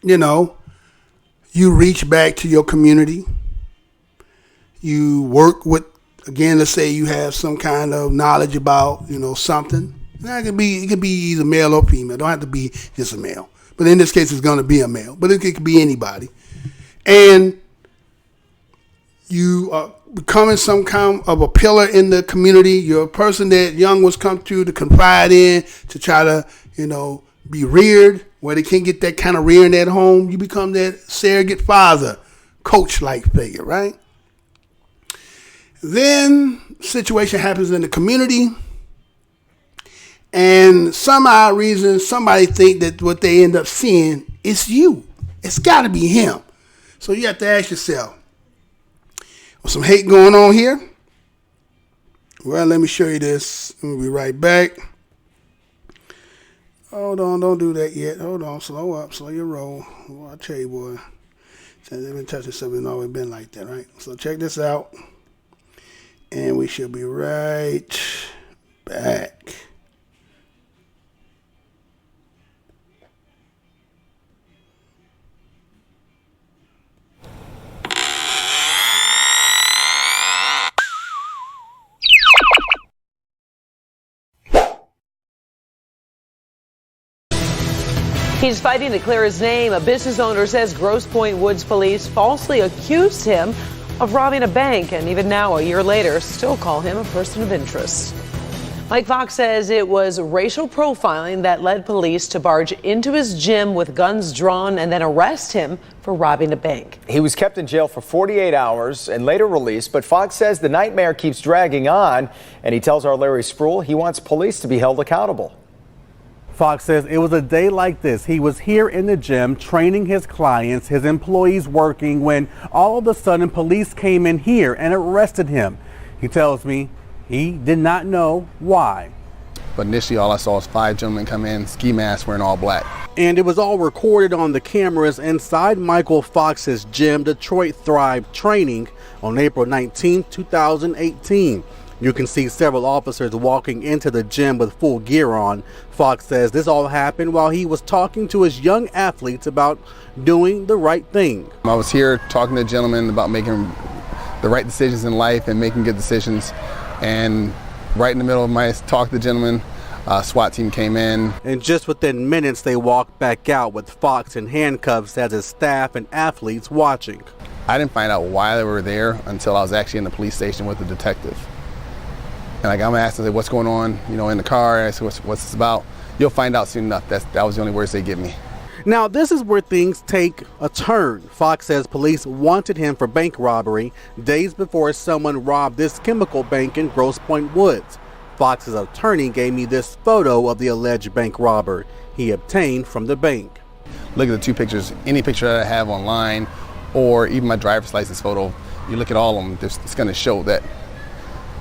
you know, you reach back to your community. You work with, again, let's say you have some kind of knowledge about, you know, something. Now, it could be either male or female. It don't have to be just a male. But in this case, it's going to be a male. But it could be anybody. And you are becoming some kind of a pillar in the community. You're a person that young ones come to confide in, to try to, you know, be reared where they can't get that kind of rearing at home. You become that surrogate father, coach-like figure, right? Then situation happens in the community. And some odd reason, somebody think that what they end up seeing is you. It's got to be him. So you have to ask yourself, was some hate going on here? Well, let me show you this. We'll be right back. Hold on, don't do that yet. Hold on, slow up, slow your roll. Well, I tell you, boy, since they've been touching something, it's always been like that, right? So check this out. And we should be right back. He's fighting to clear his name. A business owner says Grosse Pointe Woods police falsely accused him of robbing a bank, and even now, a year later, still call him a person of interest. Mike Fox says it was racial profiling that led police to barge into his gym with guns drawn and then arrest him for robbing a bank. He was kept in jail for 48 hours and later released, but Fox says the nightmare keeps dragging on, and he tells our Larry Spruill he wants police to be held accountable. Fox says it was a day like this. He was here in the gym training his clients, his employees working, when all of a sudden police came in here and arrested him. He tells me he did not know why. But initially all I saw was 5 gentlemen come in, ski masks, wearing all black. And it was all recorded on the cameras inside Michael Fox's gym, Detroit Thrive Training, on April 19, 2018. You can see several officers walking into the gym with full gear on. Fox says this all happened while he was talking to his young athletes about doing the right thing. I was here talking to gentlemen about making the right decisions in life and making good decisions. And right in the middle of my talk to the gentleman, SWAT team came in. And just within minutes, they walked back out with Fox in handcuffs as his staff and athletes watching. I didn't find out why they were there until I was actually in the police station with the detective. And like I'm asked, I said, what's going on, you know, in the car? I said, what's this about? You'll find out soon enough. That was the only words they give me. Now, this is where things take a turn. Fox says police wanted him for bank robbery days before someone robbed this chemical bank in Grosse Pointe Woods. Fox's attorney gave me this photo of the alleged bank robber he obtained from the bank. Look at the 2 pictures, any picture that I have online, or even my driver's license photo. You look at all of them, it's going to show that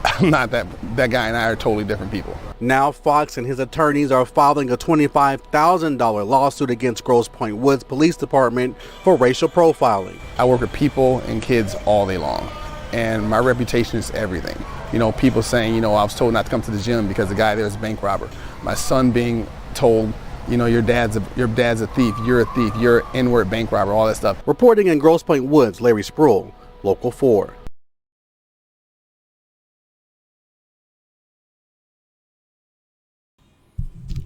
I'm not that guy, and I are totally different people. Now Fox and his attorneys are filing a $25,000 lawsuit against Grosse Pointe Woods Police Department for racial profiling. I work with people and kids all day long. and my reputation is everything. You know, people saying, you know, I was told not to come to the gym because the guy there is a bank robber. My son being told, you know, your dad's a thief, you're an N-word bank robber, all that stuff. Reporting in Grosse Pointe Woods, Larry Sproul, Local 4.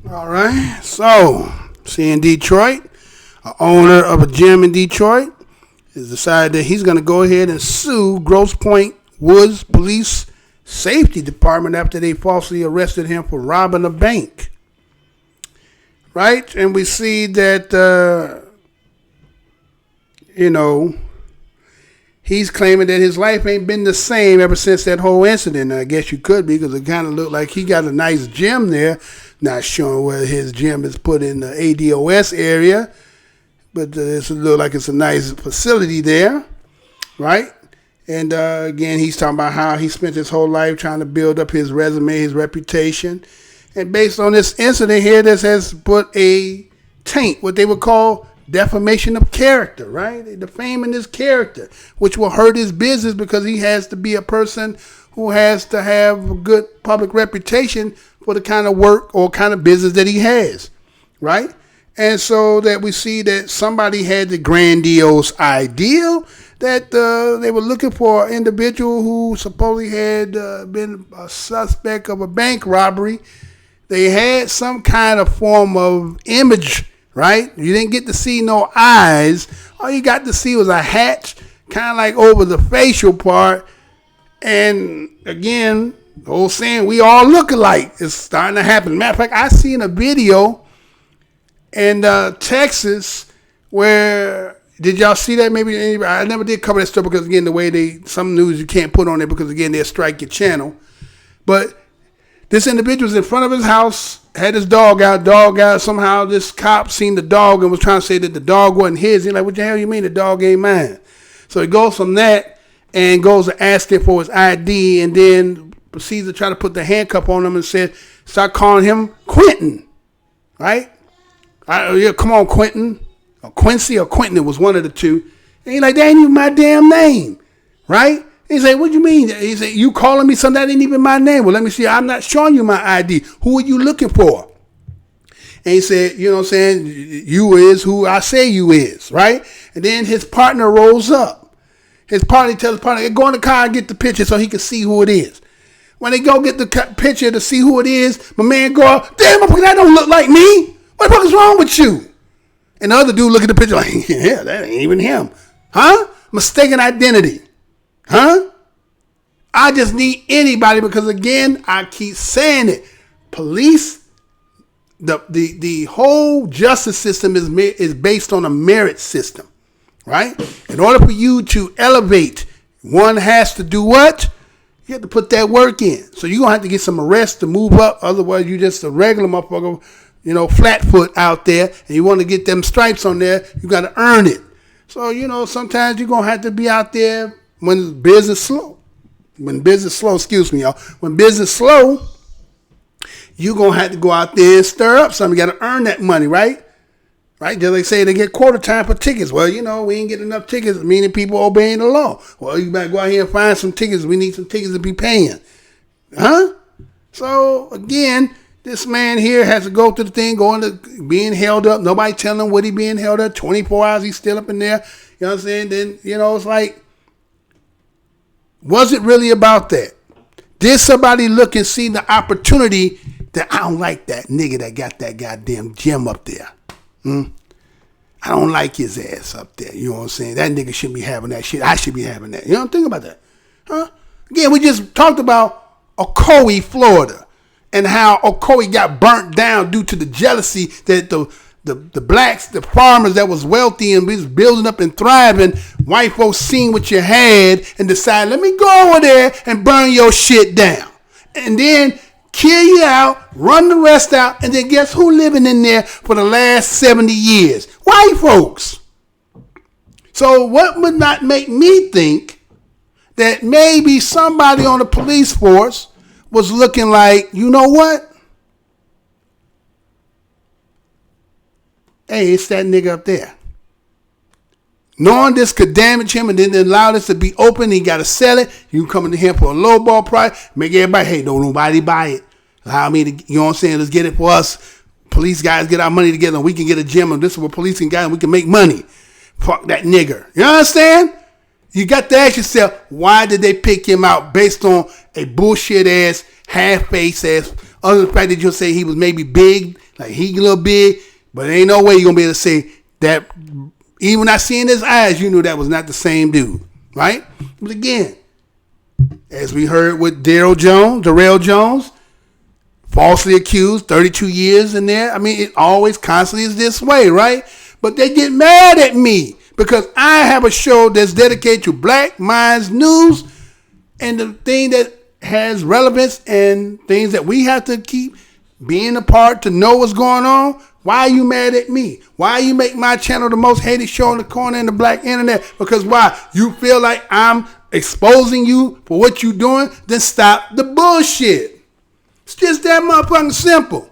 All right, so see in Detroit, an owner of a gym in Detroit has decided that he's going to go ahead and sue Grosse Pointe Woods Police Safety Department after they falsely arrested him for robbing a bank. Right, and we see that, you know, he's claiming that his life ain't been the same ever since that whole incident. I guess you could be, because it kind of looked like he got a nice gym there. Not showing where his gym is put in the ADOS area, but it looks like it's a nice facility there, right? And again, he's talking about how he spent his whole life trying to build up his resume, his reputation. And based on this incident here, this has put a taint, what they would call defamation of character, right? They're defaming his character, which will hurt his business because he has to be a person who has to have a good public reputation for the kind of work or kind of business that he has, right? And so that we see that somebody had the grandiose ideal that they were looking for an individual who supposedly had been a suspect of a bank robbery. They had some kind of form of image, right? You didn't get to see no eyes. All you got to see was a hatch, kind of like over the facial part. And again, the whole saying, we all look alike, is starting to happen. Matter of fact, I seen a video in Texas where, did y'all see that? Maybe anybody, I never did cover that story because, again, the way some news you can't put on it because, again, they'll strike your channel. But this individual was in front of his house, had his dog out. Somehow this cop seen the dog and was trying to say that the dog wasn't his. He's like, what the hell you mean the dog ain't mine? So he goes from that and goes to ask him for his ID, and then proceeds to try to put the handcuff on him and said, start calling him Quentin, right? Yeah, come on, Quentin. Or Quincy or Quentin, it was one of the two. And he's like, that ain't even my damn name, right? He said, what do you mean? He said, you calling me something that ain't even my name? Well, let me see. I'm not showing you my ID. Who are you looking for? And he said, you know what I'm saying? You is who I say you is, right? And then his partner rolls up. His partner tells his partner, go in the car and get the picture so he can see who it is. When they go get the picture to see who it is, my man go up, damn, that don't look like me. What the fuck is wrong with you? And the other dude look at the picture like, yeah, that ain't even him. Huh? Mistaken identity. Huh? I just need anybody because, again, I keep saying it. Police, the whole justice system is based on a merit system, right? In order for you to elevate, one has to do what? You have to put that work in. So you're going to have to get some arrests to move up. Otherwise, you just a regular motherfucker, you know, flat foot out there, and you want to get them stripes on there, you got to earn it. So, you know, sometimes you're going to have to be out there when business slow. When business slow, you're going to have to go out there and stir up something. You got to earn that money, right? Right? Just like say they get quarter time for tickets. Well, you know, we ain't getting enough tickets, meaning people obeying the law. Well, you better go out here and find some tickets. We need some tickets to be paying. Huh? So, again, this man here has to go to the thing, going to being held up. Nobody telling him what he being held up. 24 hours, he's still up in there. You know what I'm saying? Then, you know, it's like, was it really about that? Did somebody look and see the opportunity that I don't like that nigga that got that goddamn gym up there? I don't like his ass up there. You know what I'm saying? That nigga shouldn't be having that shit. I should be having that. You know, think about that. Huh? Again, we just talked about Ocoee, Florida, and how Ocoee got burnt down due to the jealousy that the blacks, the farmers that was wealthy and was building up and thriving, white folks seen what you had and decided, let me go over there and burn your shit down. And then kill you out, run the rest out, and then guess who living in there for the last 70 years? White folks. So what would not make me think that maybe somebody on the police force was looking like, you know what? Hey, it's that nigga up there. knowing this could damage him, and then they allow this to be open. He got to sell it. You come into here for a low ball price, make everybody, hey, don't nobody buy it. Allow me to, you know what I'm saying? Let's get it for us. Police guys get our money together, and we can get a gym, and this is what policing guys, and we can make money. Fuck that nigger. You understand? You got to ask yourself, why did they pick him out based on a bullshit ass, half-face ass, other than the fact that you'll say he was maybe big, like he a little big, but there ain't no way you're going to be able to say that, even not seeing his eyes, you knew that was not the same dude, right? But again, as we heard with Darrell Jones, falsely accused, 32 years in there. I mean, it always constantly is this way, right? But they get mad at me because I have a show that's dedicated to Black Minds News and the thing that has relevance and things that we have to keep being a part to know what's going on. Why are you mad at me? Why you make my channel the most hated show on the corner in the black internet? Because why? You feel like I'm exposing you for what you're doing? Then stop the bullshit. It's just that motherfucking simple.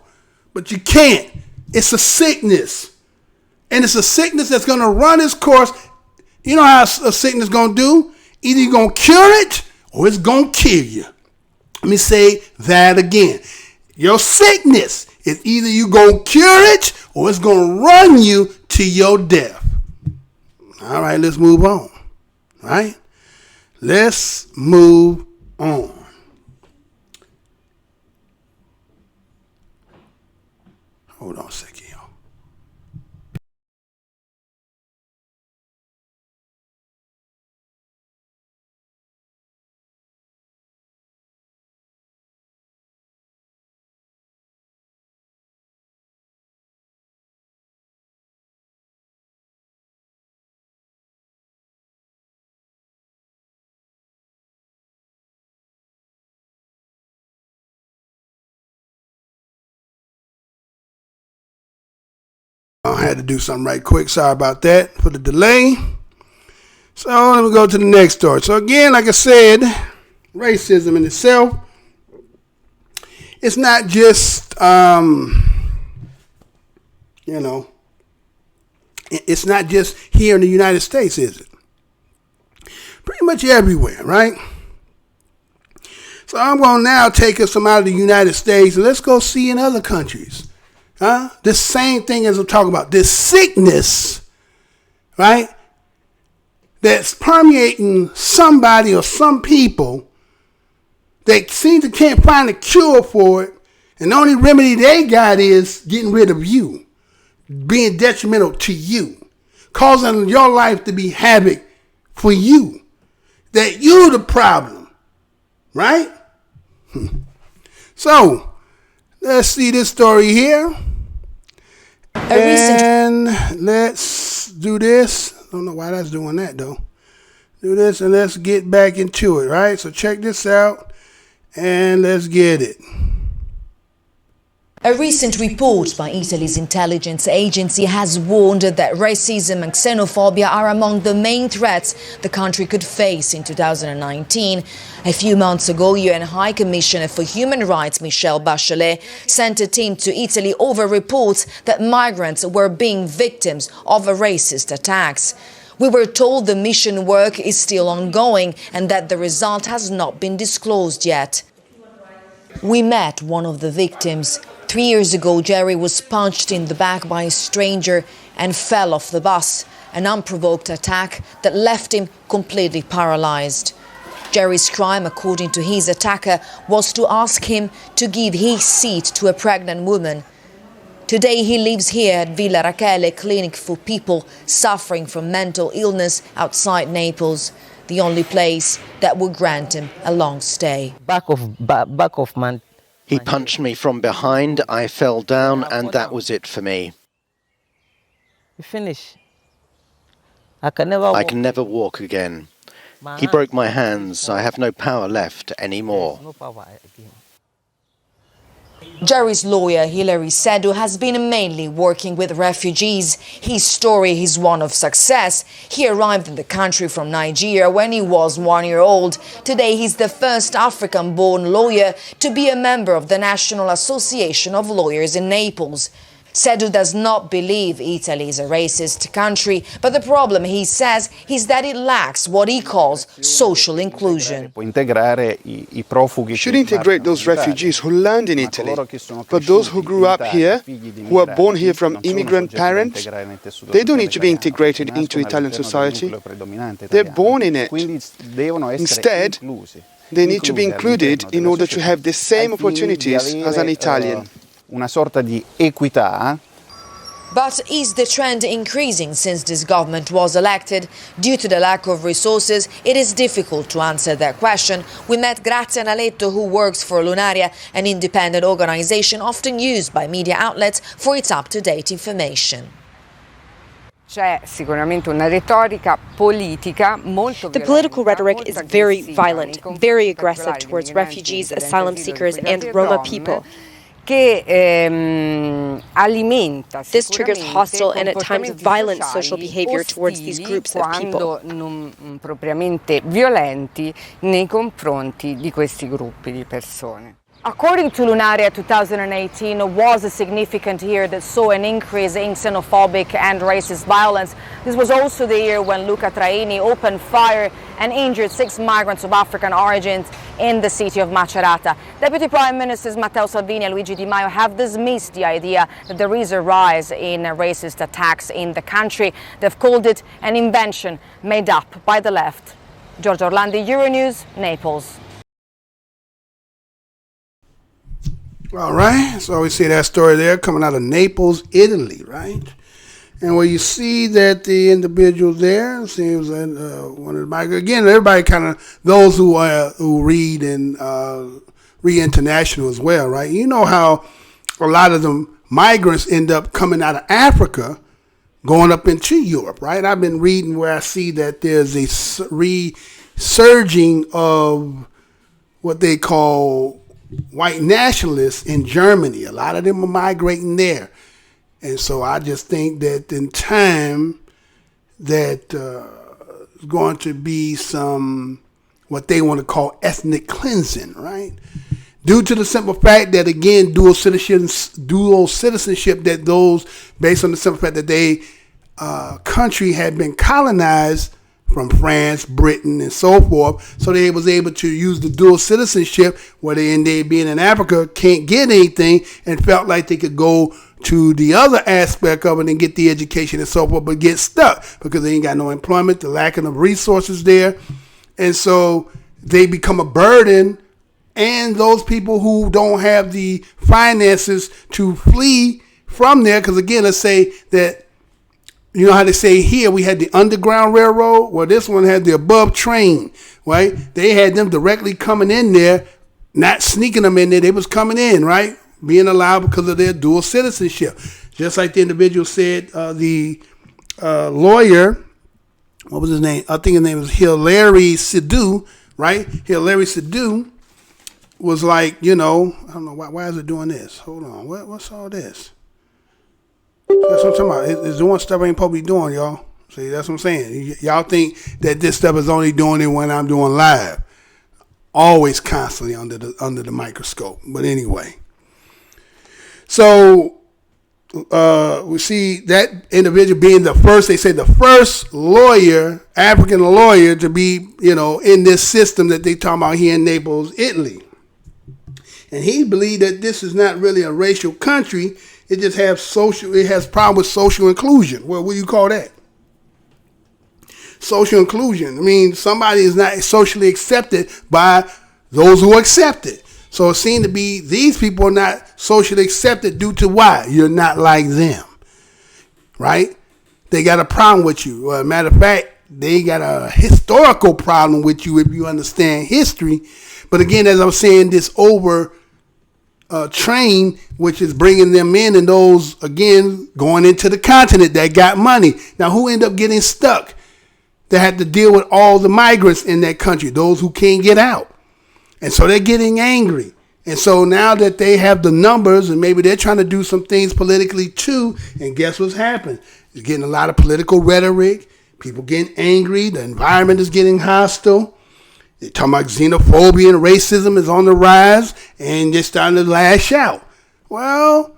But you can't. It's a sickness. And it's a sickness that's going to run its course. You know how a sickness going to do? Either you're going to cure it or it's going to kill you. Let me say that again. Your sickness is either you going to cure it or it's going to run you to your death. All right, let's move on. All right? Let's move on. Hold on a second, y'all. I had to do something right quick. Sorry about that for the delay. So let me go to the next story. So again, like I said, racism in itself, it's not just, it's not just here in the United States, is it? Pretty much everywhere, right? So I'm going to now take us from out of the United States and let's go see in other countries. This same thing as I'm talking about, this sickness, right, that's permeating somebody or some people that seem to can't find a cure for it, and the only remedy they got is getting rid of you, being detrimental to you, causing your life to be havoc for you, that you're the problem, right? So, let's see this story here. And let's do this. I don't know why that's doing that though. Do this and let's get back into it, right? So check this out and let's get it. A recent report by Italy's intelligence agency has warned that racism and xenophobia are among the main threats the country could face in 2019. A few months ago, UN High Commissioner for Human Rights Michelle Bachelet sent a team to Italy over reports that migrants were being victims of racist attacks. We were told the mission work is still ongoing and that the result has not been disclosed yet. We met one of the victims. 3 years ago, Jerry was punched in the back by a stranger and fell off the bus, an unprovoked attack that left him completely paralyzed. Jerry's crime, according to his attacker, was to ask him to give his seat to a pregnant woman. Today he lives here at Villa Rachele, a clinic for people suffering from mental illness outside Naples, the only place that would grant him a long stay. Back of man. He punched me from behind, I fell down, and that was it for me. Finish. I can never walk again. He broke my hands. I have no power left anymore. Jerry's lawyer, Hilary Sedu, has been mainly working with refugees. His story is one of success. He arrived in the country from Nigeria when he was 1 year old. Today, he's the first African-born lawyer to be a member of the National Association of Lawyers in Naples. Sedu does not believe Italy is a racist country, but the problem, he says, is that it lacks what he calls social inclusion. Should integrate those refugees who land in Italy, but those who grew up here, who are born here from immigrant parents, they don't need to be integrated into Italian society. They're born in it. Instead, they need to be included in order to have the same opportunities as an Italian. Una sorta di equità. But is the trend increasing since this government was elected? Due to the lack of resources, it is difficult to answer that question. We met Grazia Naletto, who works for Lunaria, an independent organization often used by media outlets for its up-to-date information. The political rhetoric is very violent, very aggressive towards refugees, asylum seekers, and Roma people. This triggers hostile and at times violent social behavior towards these groups of people. According to Lunaria, 2018 was a significant year that saw an increase in xenophobic and racist violence. This was also the year when Luca Traini opened fire and injured 6 migrants of African origins in the city of Macerata. Deputy Prime Ministers Matteo Salvini and Luigi Di Maio have dismissed the idea that there is a rise in racist attacks in the country. They've called it an invention made up by the left. Giorgio Orlandi, Euronews, Naples. All right, so we see that story there coming out of Naples, Italy, right? And where you see that the individual there seems like one of the migrants. Again, everybody kind of, those who read and read international as well, right? You know how a lot of the migrants end up coming out of Africa, going up into Europe, right? I've been reading where I see that there's a resurging of what they call white nationalists in Germany. A lot of them are migrating there. And so I just think that in time that there's going to be some, what they want to call ethnic cleansing, right? Due to the simple fact that, again, dual citizenship, that those, based on the simple fact that they country had been colonized from France, Britain, and so forth. So they was able to use the dual citizenship where they being in Africa can't get anything and felt like they could go to the other aspect of it and get the education and so forth, but get stuck because they ain't got no employment, the lacking of resources there. And so they become a burden. And those people who don't have the finances to flee from there, because again, let's say that, you know how they say here we had the Underground Railroad? Well, this one had the above train, right? They had them directly coming in there, not sneaking them in there. They was coming in, right? Being allowed because of their dual citizenship. Just like the individual said, the lawyer, what was his name? I think his name was Hilary Sidhu, right? Hilary Sidhu was like, you know, I don't know, why is it doing this? Hold on, what's all this? That's what I'm talking about. It's doing stuff I ain't supposed to be doing, y'all. See, that's what I'm saying. Y'all think that this stuff is only doing it when I'm doing live. Always constantly under the microscope. But anyway. So we see that individual being the first, they say the first lawyer, African lawyer to be, you know, in this system that they talk about here in Naples, Italy. And he believed that this is not really a racial country. It just has problem with social inclusion. Well, what do you call that? Social inclusion. I mean, somebody is not socially accepted by those who accept it. So it seemed to be these people are not socially accepted due to why? You're not like them, right? They got a problem with you. Well, matter of fact, they got a historical problem with you if you understand history. But again, as I'm saying, this train, which is bringing them in, and those, again, going into the continent that got money. Now, who end up getting stuck? They had to deal with all the migrants in that country, those who can't get out. And so they're getting angry. And so now that they have the numbers, and maybe they're trying to do some things politically too, and guess what's happened? You're getting a lot of political rhetoric, people getting angry, the environment is getting hostile. They're talking about xenophobia and racism is on the rise, and they're starting to lash out. Well,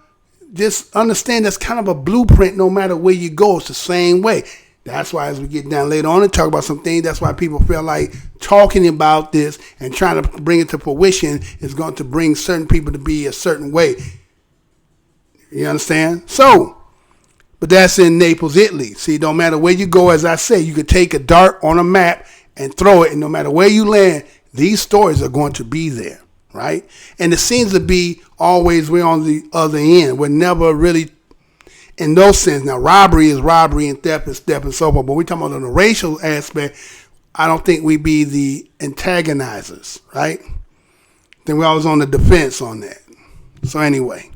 just understand that's kind of a blueprint no matter where you go. It's the same way. That's why as we get down later on and talk about some things, that's why people feel like talking about this and trying to bring it to fruition is going to bring certain people to be a certain way. You understand? So, but that's in Naples, Italy. See, no matter where you go, as I say, you could take a dart on a map and throw it, and no matter where you land, these stories are going to be there, right? And it seems to be always we're on the other end. We're never really in no sense. Now, robbery is robbery and theft is theft and so forth. But we're talking about on the racial aspect, I don't think we be the antagonizers, right? Then we're always on the defense on that. So anyway,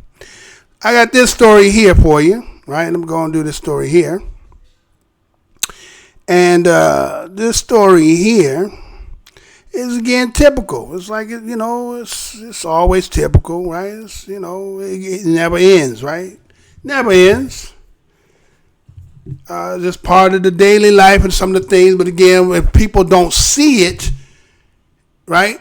I got this story here for you, right? I'm going to do this story here. And this story here is, again, typical. It's like, you know, it's always typical, right? It's, you know, it never ends, right? Never ends. Just part of the daily life and some of the things. But again, if people don't see it, right?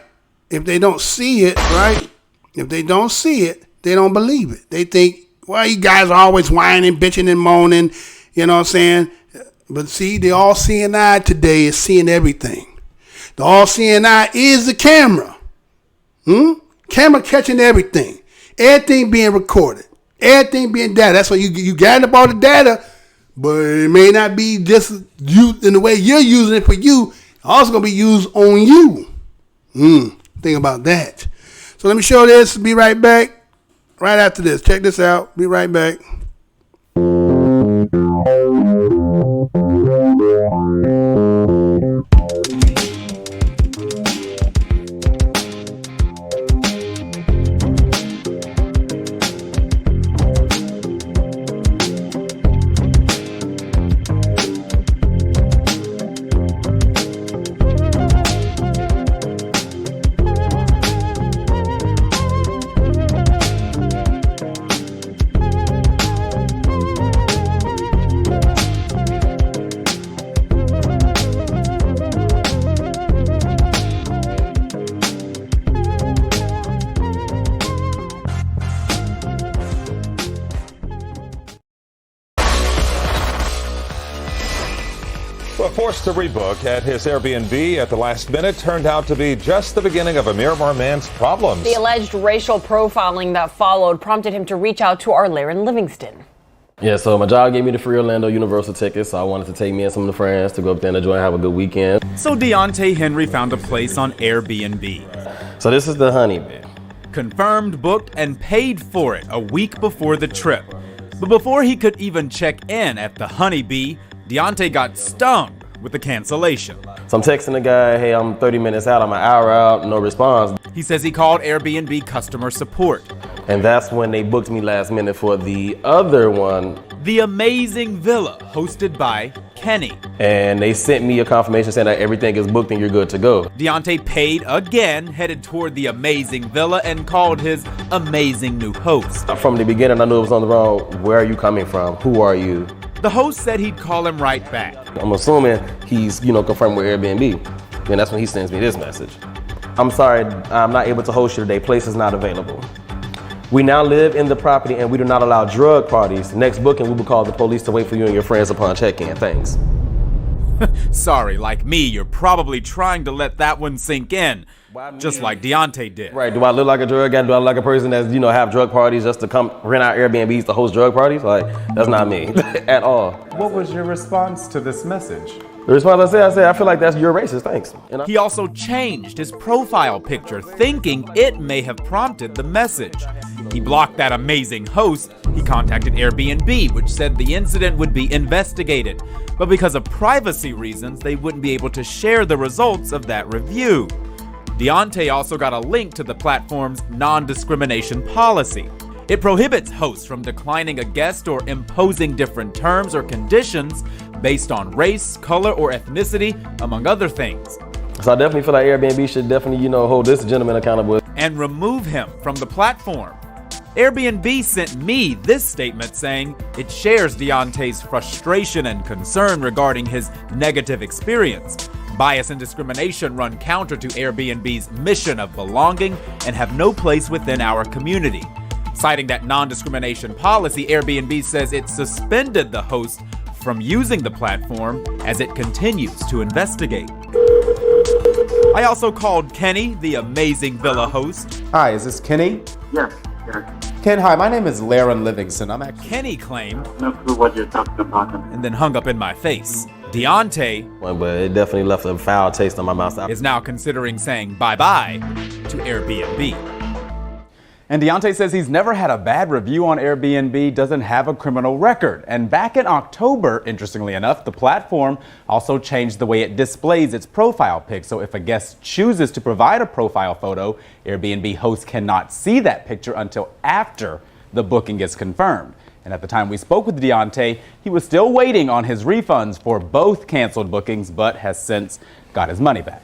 If they don't see it, right? If they don't see it, they don't believe it. They think, well, you guys are always whining, bitching, and moaning. You know what I'm saying? But see, the all-seeing eye today is seeing everything. The all-seeing eye is the camera. Camera catching everything. Everything being recorded. Everything being data. That's why you gather up all the data, but it may not be just used in the way you're using it for you. It's also going to be used on you. Think about that. So let me show this. Be right back. Right after this. Check this out. Be right back. Forced to rebook at his Airbnb at the last minute turned out to be just the beginning of a Miramar man's problems. The alleged racial profiling that followed prompted him to reach out to our Larry Livingston. Yeah, so my job gave me the free Orlando Universal tickets, so I wanted to take me and some of the friends to go up there and enjoy and have a good weekend. So Deontay Henry found a place on Airbnb. So this is the Honey Bee. Confirmed, booked, and paid for it a week before the trip. But before he could even check in at the Honey Bee, Deontay got stung with the cancellation. So I'm texting the guy, hey, I'm 30 minutes out, I'm an hour out, no response. He says he called Airbnb customer support. And that's when they booked me last minute for the other one. The Amazing Villa, hosted by Kenny. And they sent me a confirmation saying that everything is booked and you're good to go. Deontay paid again, headed toward the Amazing Villa, and called his amazing new host. From the beginning, I knew it was on the wrong. Where are you coming from? Who are you? The host said he'd call him right back. I'm assuming he's, confirmed with Airbnb. And that's when he sends me this message. I'm sorry, I'm not able to host you today. Place is not available. We now live in the property and we do not allow drug parties. Next booking, we will call the police to wait for you and your friends upon check-in. Thanks. Sorry, like me, you're probably trying to let that one sink in. Just like Deontay did. Right, do I look like a drug guy? Do I look like a person that's, have drug parties just to come rent out Airbnbs to host drug parties? Like, that's not me at all. What was your response to this message? The response I said, I feel like you're racist, thanks. He also changed his profile picture, thinking it may have prompted the message. He blocked that amazing host. He contacted Airbnb, which said the incident would be investigated. But because of privacy reasons, they wouldn't be able to share the results of that review. Deontay also got a link to the platform's non-discrimination policy. It prohibits hosts from declining a guest or imposing different terms or conditions based on race, color, or ethnicity, among other things. So I definitely feel like Airbnb should definitely, hold this gentleman accountable. And remove him from the platform. Airbnb sent me this statement saying it shares Deontay's frustration and concern regarding his negative experience. Bias and discrimination run counter to Airbnb's mission of belonging and have no place within our community. Citing that non-discrimination policy, Airbnb says it suspended the host from using the platform as it continues to investigate. I also called Kenny, the amazing villa host. Hi, is this Kenny? Yes. Ken, hi, my name is Laren Livingston. I'm actually... Kenny claimed... No clue what you're talking about. And then hung up in my face. DEOANTAY... Well, but it definitely left a foul taste in my mouth. ...is now considering saying bye-bye to Airbnb. And DEOANTAY says he's never had a bad review on Airbnb, doesn't have a criminal record. And back in October, interestingly enough, the platform also changed the way it displays its profile pic. So if a guest chooses to provide a profile photo, Airbnb hosts cannot see that picture until after the booking is confirmed. And at the time we spoke with DEOANTAY, he was still waiting on his refunds for both canceled bookings, but has since got his money back.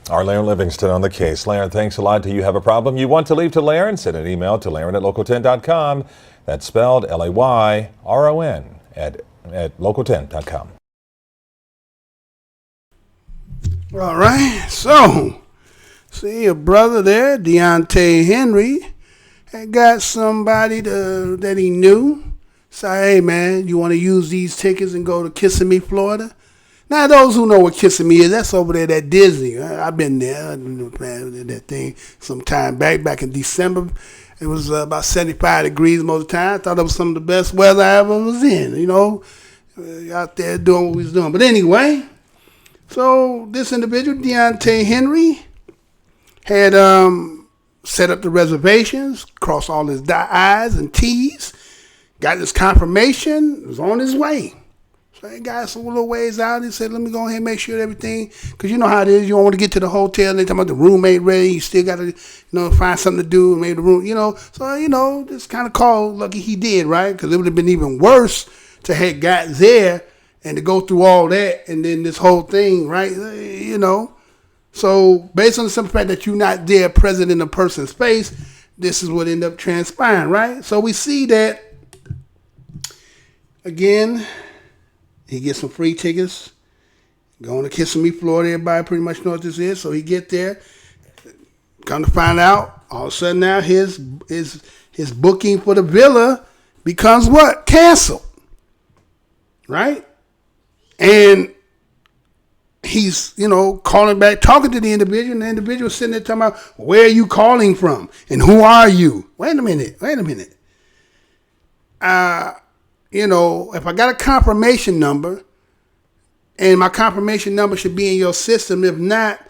Our Laren Livingston on the case. Laren, thanks a lot. Do you have a problem you want to leave to Laren? Send an email to Laren@local10.com. That's spelled LAYRON at local10.com. All right. So, see your brother there, Deontay Henry, had got somebody that he knew. Say, hey, man, you want to use these tickets and go to Kissimmee, Florida? Now, those who know what Kissimmee is, that's over there at Disney. I've been there. I did that thing some time back in December. It was about 75 degrees most of the time. I thought it was some of the best weather I ever was in, out there doing what we was doing. But anyway, so this individual, Deontay Henry, had set up the reservations, crossed all his I's and T's, got his confirmation, was on his way. So he got some little ways out. He said, let me go ahead and make sure everything, because you know how it is. You don't want to get to the hotel and they talking about the room ain't ready. You still got to, find something to do and make the room, So, just kind of called. Lucky he did, right? Because it would have been even worse to have got there and to go through all that and then this whole thing, right? So based on the simple fact that you're not there present in a person's space, this is what ended up transpiring, right? So we see that, again, he gets some free tickets, going to Kissimmee, Florida. Everybody pretty much know what this is. So he get there, come to find out, all of a sudden now his booking for the villa becomes what? Canceled, right? And he's, calling back, talking to the individual, and the individual sitting there talking about, where are you calling from? And who are you? Wait a minute. If I got a confirmation number, and my confirmation number should be in your system, if not,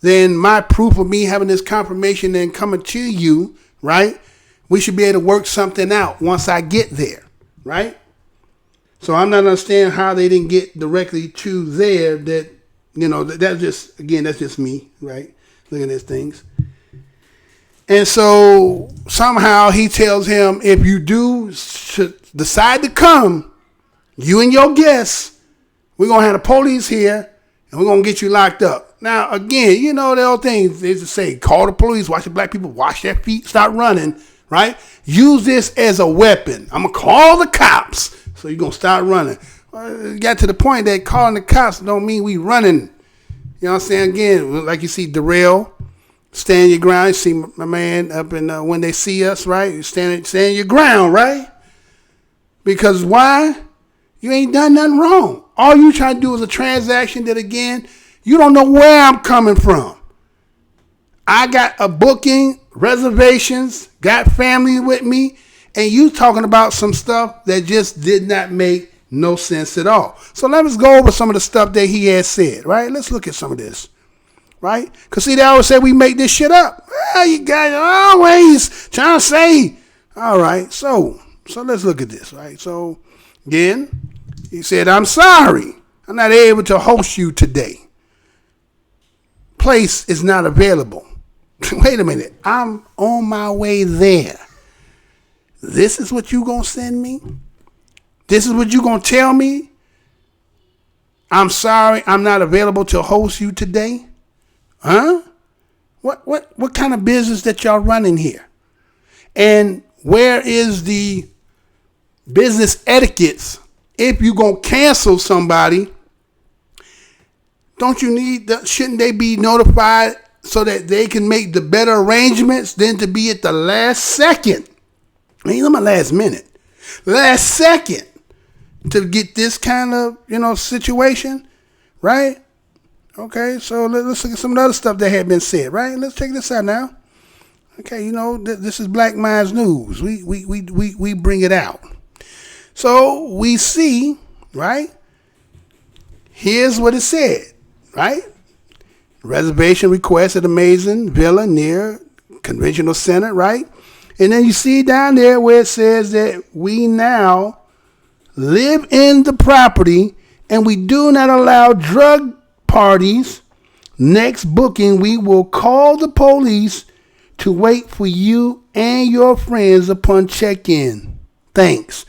then my proof of me having this confirmation and coming to you, right? We should be able to work something out once I get there, right? So I'm not understanding how they didn't get directly to there. That's just me, right? Looking at things. And so somehow he tells him, if you do decide to come, you and your guests, we're going to have the police here and we're going to get you locked up. Now, again, the old thing they used to say, call the police, watch the black people wash their feet, start running, right? Use this as a weapon. I'm going to call the cops. So you're going to start running. Well, it got to the point that calling the cops don't mean we running. You know what I'm saying? Again, like you see Darrell, stand your ground. You see my man up in When They See Us, right? You stand your ground, right? Because why? You ain't done nothing wrong. All you trying to do is a transaction that, again, you don't know where I'm coming from. I got a booking, reservations, got family with me, and you talking about some stuff that just did not make no sense at all. So let us go over some of the stuff that he has said, right? Let's look at some of this, right? Because see, they always say we make this shit up. You guys are always trying to say, all right, so let's look at this, right? So, again, he said, I'm sorry. I'm not able to host you today. Place is not available. Wait a minute. I'm on my way there. This is what you going to send me? This is what you going to tell me? I'm sorry. I'm not available to host you today. Huh? What kind of business that y'all running here? And where is the business etiquettes? If you gonna cancel somebody, shouldn't they be notified so that they can make the better arrangements than to be at the last second? I mean, my last minute, last second to get this kind of, situation, right? Okay, so let's look at some of the other stuff that had been said, right? Let's check this out now. Okay, this is Black Minds News. We bring it out. So we see, right? Here's what it said, right? Reservation request at Amazing Villa near Conventional Center, right? And then you see down there where it says that we now live in the property and we do not allow drug parties. Next booking, we will call the police to wait for you and your friends upon check-in. Thanks.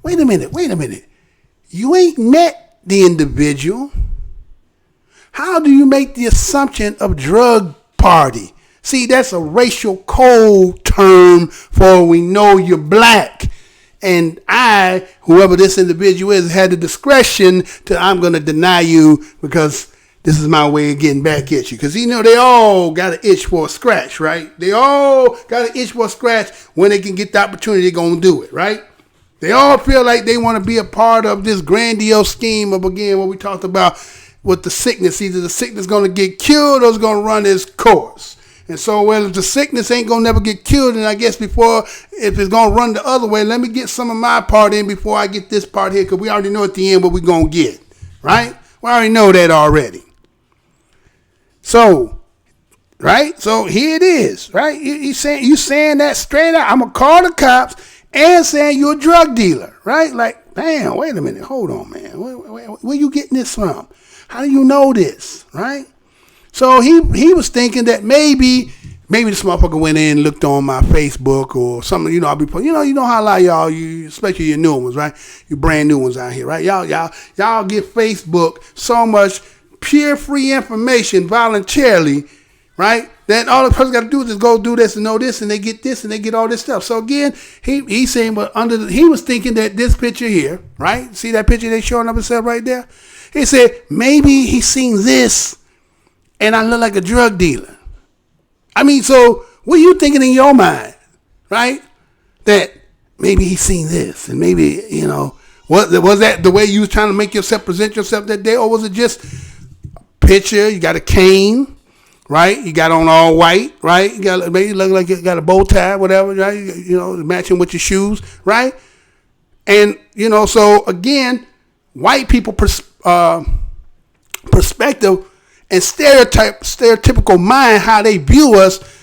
Wait a minute. You ain't met the individual. How do you make the assumption of drug party? See, that's a racial code term for we know you're black. And I, whoever this individual is, had the discretion to, I'm going to deny you because this is my way of getting back at you. Because, they all got an itch for a scratch, right? They all got an itch for a scratch. When they can get the opportunity, they're going to do it, right? They all feel like they want to be a part of this grandiose scheme of, again, what we talked about with the sickness. Either the sickness is going to get cured or it's going to run its course. And so, well, if the sickness ain't going to never get cured, then I guess if it's going to run the other way, let me get some of my part in before I get this part here, because we already know at the end what we're going to get, right? We already know that already. So, right? So here it is, right? You saying that straight out. I'm going to call the cops and saying you're a drug dealer, right? Like, damn, wait a minute. Hold on, man. Where you getting this from? How do you know this, right? So he was thinking that maybe this motherfucker went in and looked on my Facebook or something. I'll be putting, you know how a lot of y'all, especially your new ones, right? You brand new ones out here, right? Y'all give Facebook so much pure free information voluntarily, right? That all the person got to do is just go do this and know this, and they get this and they get all this stuff. So again, he's saying, but he was thinking that this picture here, right? See that picture they showing up himself right there? He said maybe he's seen this, and I look like a drug dealer. I mean, so what are you thinking in your mind, right? That maybe he's seen this, and maybe was that the way you was trying to make yourself present yourself that day, or was it just a picture? You got a cane. Right, you got on all white, right? You got maybe look like you got a bow tie, whatever, right? Matching with your shoes, right? And so again, white people perspective and stereotypical mind, how they view us,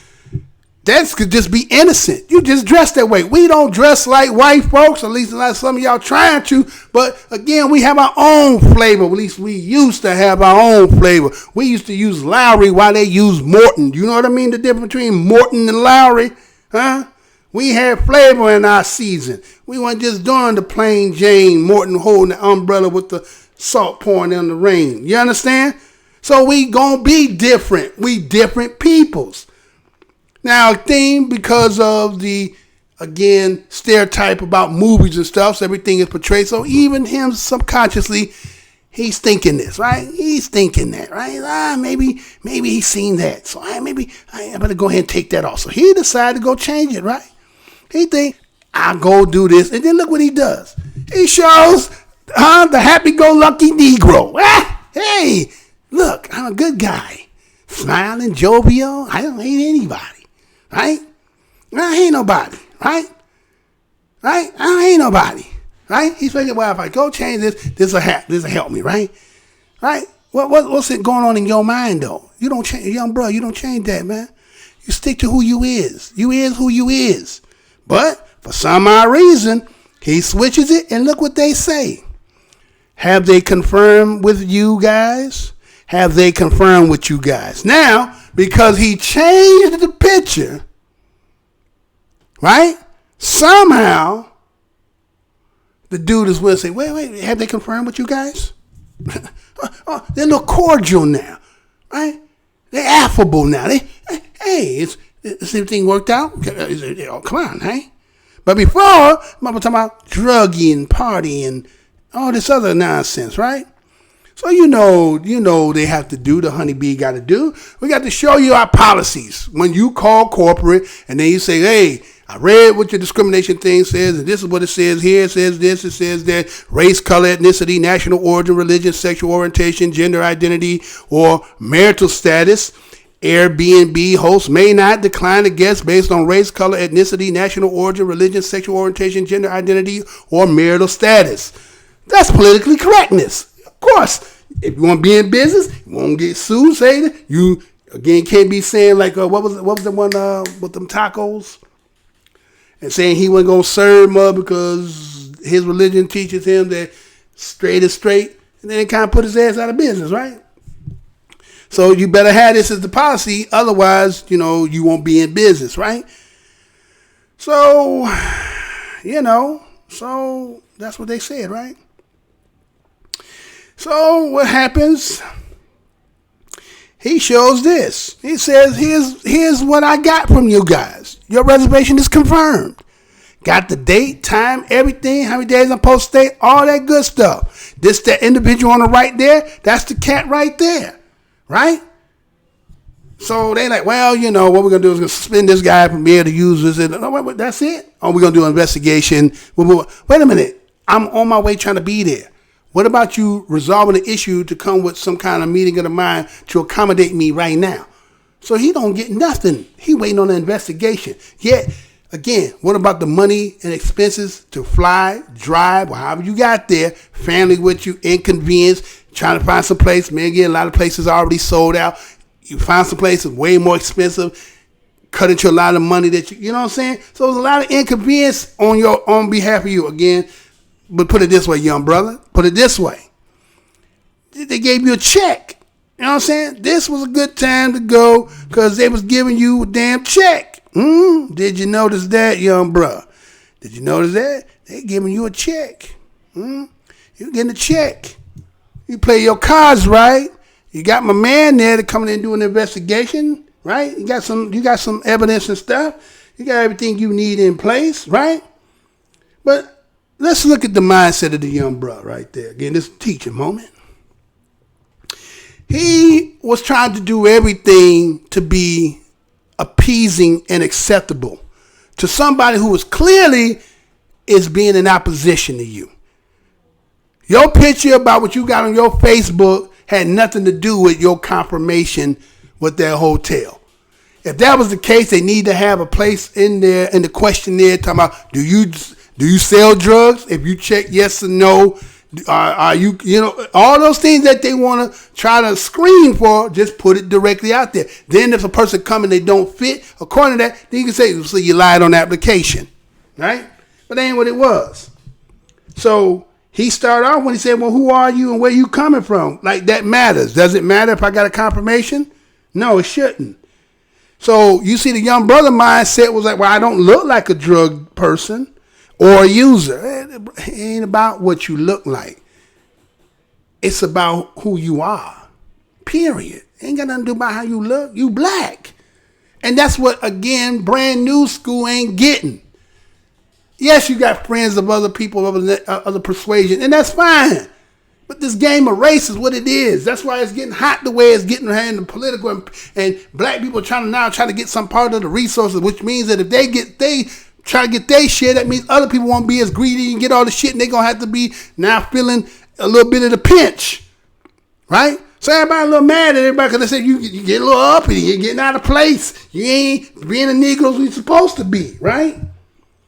that could just be innocent. You just dress that way. We don't dress like white folks, at least like some of y'all trying to. But again, we have our own flavor. At least we used to have our own flavor. We used to use Lowry while they used Morton. You know what I mean? The difference between Morton and Lowry, huh? We had flavor in our season. We weren't just doing the plain Jane Morton holding the umbrella with the salt pouring in the rain. You understand? So we gonna be different. We different peoples. Now, theme because of the, again, stereotype about movies and stuff, so everything is portrayed. So even him subconsciously, he's thinking this, right? He's thinking that, right? Maybe he's seen that. So I better go ahead and take that off. So he decided to go change it, right? He think, I'll go do this. And then look what he does. He shows the happy-go-lucky Negro. Hey, look, I'm a good guy. Smiling, jovial. I don't hate anybody. Right? I ain't nobody. Right? I ain't nobody. Right? He's thinking, well, if I go change this'll help me, right? Right? What's it going on in your mind though? You don't change, young bro, you don't change that, man. You stick to who you is. You is who you is. But for some odd reason, he switches it, and look what they say. Have they confirmed with you guys? Have they confirmed with you guys? Now, because he changed the picture, right? Somehow, the dude is will say, wait, have they confirmed with you guys? They're a little cordial now, right? They're affable now. Hey, is everything worked out? Oh, come on, hey? But before, I'm talking about drugging, partying, all this other nonsense, right? So you know they have to do, the honeybee got to do. We got to show you our policies. When you call corporate and then you say, hey, I read what your discrimination thing says, and this is what it says here. It says this, it says that: race, color, ethnicity, national origin, religion, sexual orientation, gender identity, or marital status. Airbnb hosts may not decline a guest based on race, color, ethnicity, national origin, religion, sexual orientation, gender identity, or marital status. That's politically correctness. Of course, if you want to be in business, you won't get sued, say that. You, again, can't be saying like, what was the one with them tacos? And saying he wasn't going to serve them because his religion teaches him that straight is straight. And then it kind of put his ass out of business, right? So you better have this as the policy. Otherwise, you won't be in business, right? So, so that's what they said, right? So what happens? He shows this. He says, here's what I got from you guys. Your reservation is confirmed. Got the date, time, everything, how many days I'm supposed to stay, all that good stuff. This, that individual on the right there, that's the cat right there, right? So they like, well, what we're going to do is going to suspend this guy from being able to use this. And, that's it? Or we're going to do an investigation. Wait a minute. I'm on my way trying to be there. What about you resolving the issue to come with some kind of meeting of the mind to accommodate me right now? So he don't get nothing. He waiting on the investigation. Yet, again, what about the money and expenses to fly, drive, or however you got there, family with you, inconvenience, trying to find some place. Man, again, a lot of places are already sold out. You find some places way more expensive, cut into a lot of money that you know what I'm saying? So there's a lot of inconvenience on behalf of you. Again, but put it this way, young brother. Put it this way. They gave you a check. You know what I'm saying? This was a good time to go because they was giving you a damn check. Did you notice that, young bro? Did you notice that? They giving you a check. You're getting a check. You play your cards right. You got my man there to come in and do an investigation, right? You got some evidence and stuff. You got everything you need in place, right? But let's look at the mindset of the young bro right there. Again, this is a teaching moment. He was trying to do everything to be appeasing and acceptable to somebody who was clearly is being in opposition to you. Your picture about what you got on your Facebook had nothing to do with your confirmation with that hotel. If that was the case, they need to have a place in there in the questionnaire talking about, do you sell drugs? If you check yes or no, are you all those things that they want to try to screen for, just put it directly out there. Then if a person come and they don't fit according to that, then you can say, so you lied on the application, right? But that ain't what it was. So he started off when he said, well, who are you and where you coming from? Like, that matters. Does it matter if I got a confirmation? No, it shouldn't. So you see the young brother mindset was like, well, I don't look like a drug person or a user. It ain't about what you look like. It's about who you are. Period. Ain't got nothing to do about how you look. You black. And that's what, again, brand new school ain't getting. Yes, you got friends of other people, of other persuasion, and that's fine. But this game of race is what it is. That's why it's getting hot the way it's getting in the political, and black people trying to get some part of the resources, which means that if they try to get their share, that means other people won't be as greedy and get all the shit, and they're going to have to be now feeling a little bit of the pinch, right? So everybody a little mad at everybody because they say you get a little uppity, you're getting out of place. You ain't being the Negroes we supposed to be, right?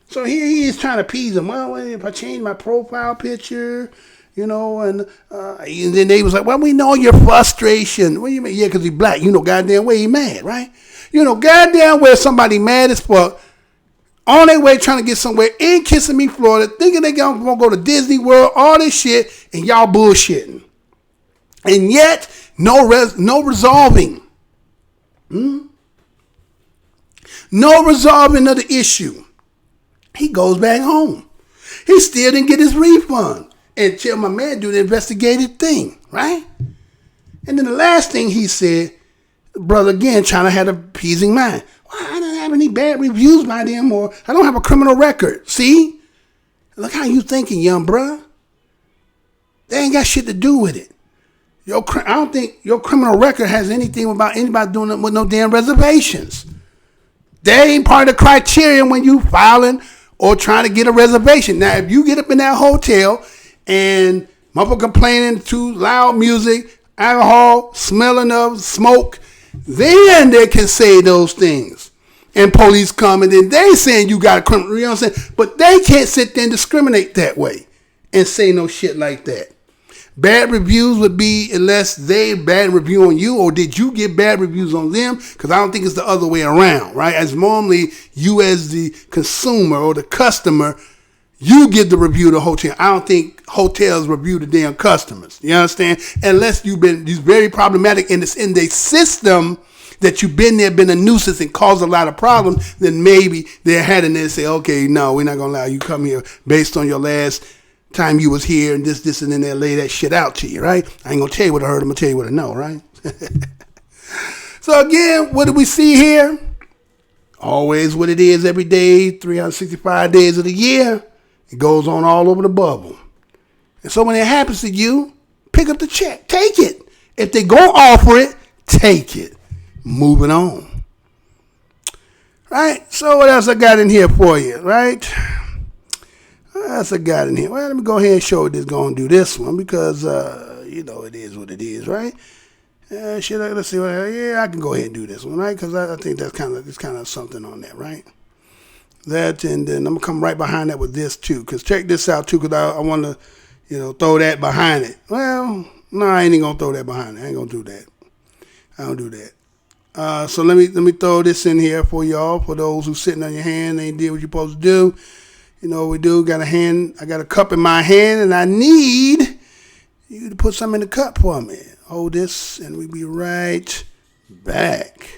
So here he is trying to appease them. Well, if I change my profile picture, and then they was like, well, we know your frustration. What do you mean? Yeah, because he's black. Goddamn way he mad, right? Goddamn well somebody mad as fuck on their way trying to get somewhere in Kissimmee, Florida, thinking they gonna go to Disney World, all this shit, and y'all bullshitting. And yet, no resolving. No resolving of the issue. He goes back home. He still didn't get his refund until my man do the investigative thing, right? And then the last thing he said, brother again trying to have a appeasing mind. Well, I don't have any bad reviews by them, or I don't have a criminal record. See? Look how you thinking, young bruh. They ain't got shit to do with it. I don't think your criminal record has anything about anybody doing it with no damn reservations. That ain't part of the criteria when you filing or trying to get a reservation. Now, if you get up in that hotel and motherfucker complaining to loud music, alcohol, smelling of smoke, then they can say those things. And police come and then they saying you got a criminal, you know what I'm saying? But they can't sit there and discriminate that way and say no shit like that. Bad reviews would be unless they bad review on you, or did you get bad reviews on them? Because I don't think it's the other way around, right? As normally you as the consumer or the customer, you give the review to the hotel. I don't think hotels review the damn customers. You understand? Unless you've been very problematic and it's in the system that you've been there, been a nuisance and caused a lot of problems, then maybe they're heading there and say, okay, no, we're not going to allow you to come here based on your last time you was here and this, and then they'll lay that shit out to you, right? I ain't going to tell you what I heard. I'm going to tell you what I know, right? So again, what do we see here? Always what it is every day, 365 days of the year. It goes on all over the bubble. And so when it happens to you, pick up the check. Take it. If they go offer it, take it. Moving on. Right? So what else I got in here for you, right? What else I got in here? Well, let me go ahead and show you this. Going to do this one because, you know, it is what it is, right? Let's see. Yeah, I can go ahead and do this one, right? Because I think that's kind of something on that, right? That, and then I'm gonna come right behind that with this too. Cause check this out too, cause I want to, you know, throw that behind it. Well, no, I ain't gonna throw that behind it. I ain't gonna do that. I don't do that. So let me throw this in here for y'all. For those who sitting on your hand, ain't did what you're supposed to do. You know what we do? Got a hand. I got a cup in my hand, and I need you to put something in the cup for me. Hold this, and we'll be right back.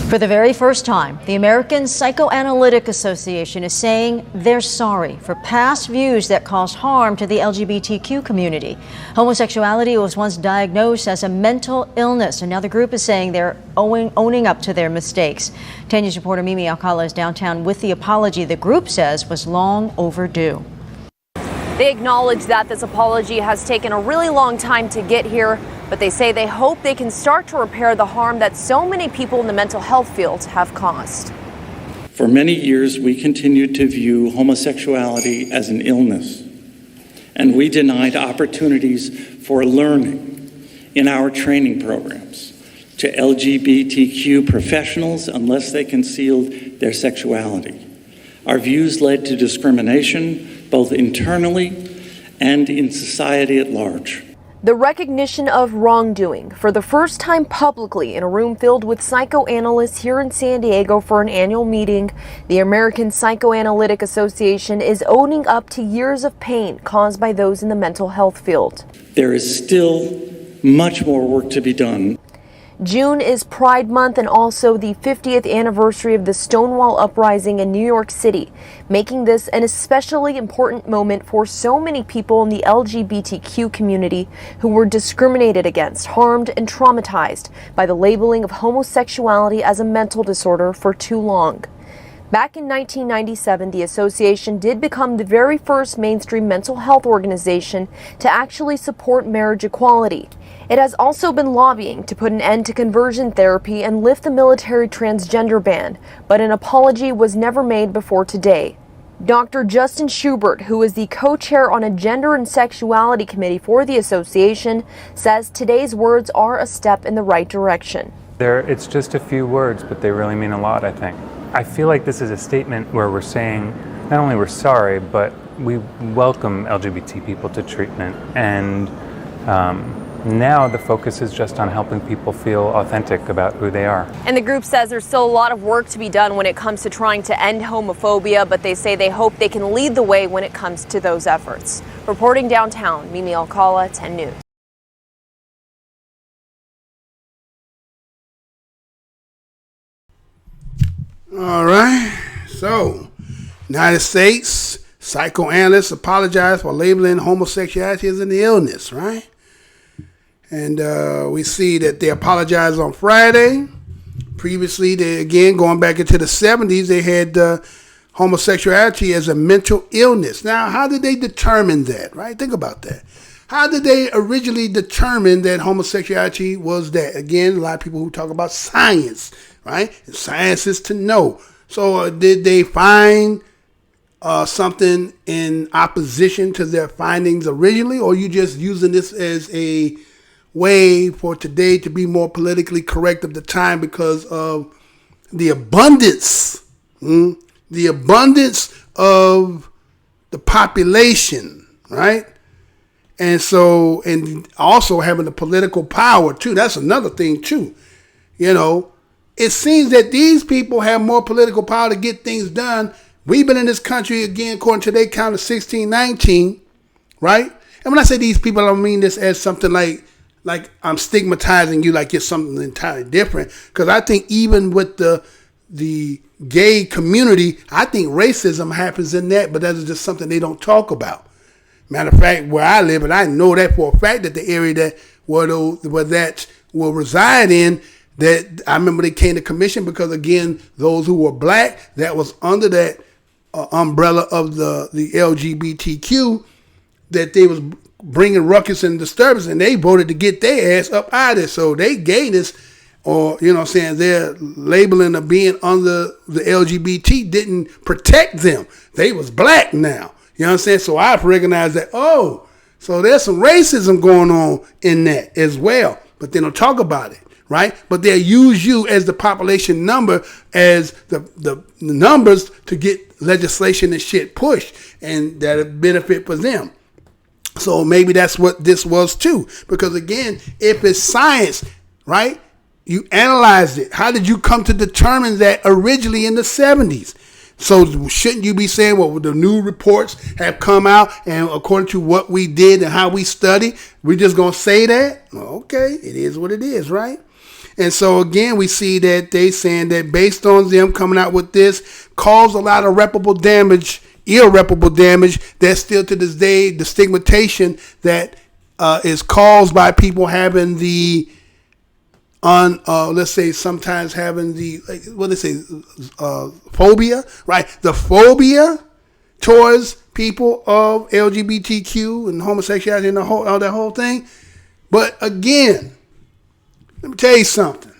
For the very first time, the American Psychoanalytic Association is saying they're sorry for past views that caused harm to the LGBTQ community. Homosexuality was once diagnosed as a mental illness, and now the group is saying they're owning up to their mistakes. 10 News reporter Mimi Alcala is downtown with the apology the group says was long overdue. They acknowledge that this apology has taken a really long time to get here, but they say they hope they can start to repair the harm that so many people in the mental health field have caused. For many years, we continued to view homosexuality as an illness, and we denied opportunities for learning in our training programs to LGBTQ professionals unless they concealed their sexuality. Our views led to discrimination, both internally and in society at large. The recognition of wrongdoing for the first time publicly in a room filled with psychoanalysts here in San Diego for an annual meeting. The American Psychoanalytic Association is owning up to years of pain caused by those in the mental health field. There is still much more work to be done. June is Pride Month and also the 50th anniversary of the Stonewall Uprising in New York City, making this an especially important moment for so many people in the LGBTQ community who were discriminated against, harmed, and traumatized by the labeling of homosexuality as a mental disorder for too long. Back in 1997, the association did become the very first mainstream mental health organization to actually support marriage equality. It has also been lobbying to put an end to conversion therapy and lift the military transgender ban, but an apology was never made before today. Dr. Justin Schubert, who is the co-chair on a gender and sexuality committee for the association, says today's words are a step in the right direction. It's just a few words, but they really mean a lot, I think. I feel like this is a statement where we're saying not only we're sorry, but we welcome LGBT people to treatment, and Now the focus is just on helping people feel authentic about who they are. And the group says there's still a lot of work to be done when it comes to trying to end homophobia, but they say they hope they can lead the way when it comes to those efforts. Reporting downtown, Mimi Alcala, 10 News. All right. So, United States psychoanalysts apologize for labeling homosexuality as an illness, right? And we see that they apologized on Friday. Previously, they, again, going back into the 70s, they had homosexuality as a mental illness. Now, how did they determine that, right? Think about that. How did they originally determine that homosexuality was that? Again, a lot of people who talk about science, right? And science is to know. So did they find something in opposition to their findings originally, or are you just using this as a way for today to be more politically correct of the time because of the abundance, the abundance of the population, right? And so, and also having the political power too. That's another thing too. You know, it seems that these people have more political power to get things done. We've been in this country, again, according to their count of 1619, right? And when I say these people, I don't mean this as something like I'm stigmatizing you like it's something entirely different. Because I think even with the gay community, I think racism happens in that, but that is just something they don't talk about. Matter of fact, where I live, and I know that for a fact that the area that where that will reside in, that I remember they came to commission because, again, those who were black, that was under that umbrella of the LGBTQ, that they was bringing ruckus and disturbance, and they voted to get their ass up out of it. So they gayness, or, you know what I'm saying, their labeling of being under the LGBT didn't protect them. They was black now. You know what I'm saying? So I've recognized that, oh, so there's some racism going on in that as well. But they don't talk about it, right? But they'll use you as the population number, as the numbers to get legislation and shit pushed, and that'll benefit for them. So maybe that's what this was too. Because again, if it's science, right? You analyzed it. How did you come to determine that originally in the 70s? So shouldn't you be saying, well, the new reports have come out, and according to what we did and how we studied, we're just going to say that? Well, okay, it is what it is, right? And so again, we see that they saying that based on them coming out with this, caused a lot of irreparable damage that still to this day, the stigmatization that is caused by people having the let's say sometimes having the, what they say, phobia, right? The phobia towards people of LGBTQ and homosexuality and that whole thing. But again, let me tell you something.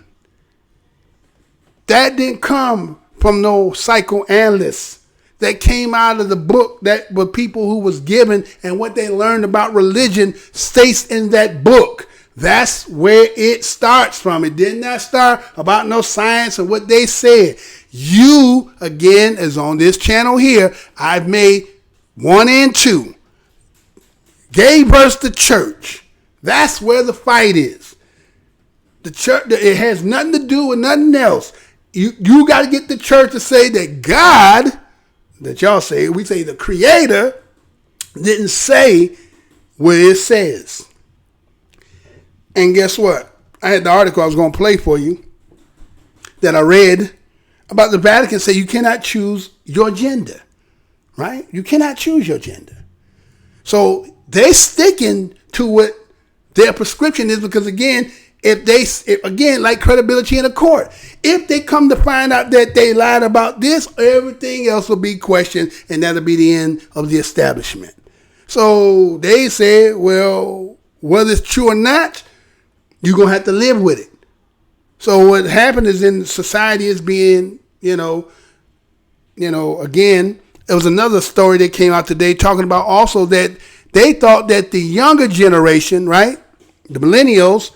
That didn't come from no psychoanalysts. That came out of the book that were people who was given, and what they learned about religion states in that book. That's where it starts from. It did not start about no science and what they said. You, again, is on this channel here. I've made 1 and 2. Gay versus the church. That's where the fight is. The church, it has nothing to do with nothing else. You got to get the church to say that God, that y'all say, we say the Creator, didn't say what it says. And guess what? I had the article I was going to play for you that I read about the Vatican say you cannot choose your gender, right? You cannot choose your gender. So they're sticking to what their prescription is, because again, if like credibility in a court, if they come to find out that they lied about this, everything else will be questioned, and that'll be the end of the establishment. So they said, well, whether it's true or not, you're going to have to live with it. So what happened is, in society is being, again, there was another story that came out today talking about also that they thought that the younger generation, right, the millennials,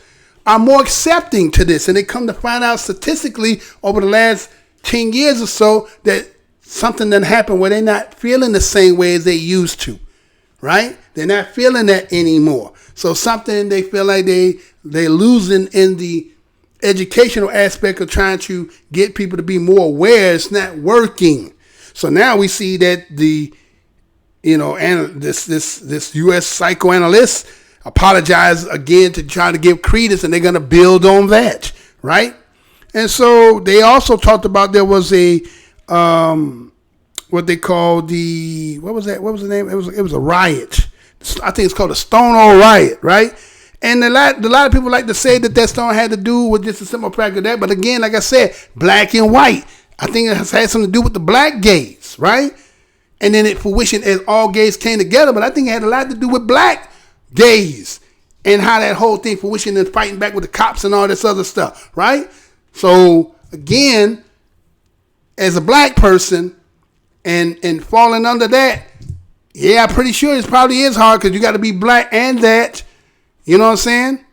are more accepting to this. And they come to find out statistically over the last 10 years or so that something done happened where they're not feeling the same way as they used to, right? They're not feeling that anymore. So something they feel like they're losing in the educational aspect of trying to get people to be more aware. It's not working. So now we see that the, this U.S. psychoanalyst apologized again to try to give credence, and they're going to build on that, right? And so they also talked about there was a what they call the, what was that? What was the name? It was a riot. I think it's called a Stonewall Riot, right? And a lot of people like to say that Stone had to do with just a simple practice of that. But again, like I said, black and white. I think it has had something to do with the black gays, right? And then it fruition as all gays came together. But I think it had a lot to do with black gays and how that whole thing fruition and fighting back with the cops and all this other stuff, right? So again, as a black person and falling under that, yeah, I'm pretty sure it probably is hard because you got to be black and that, you know what I'm saying?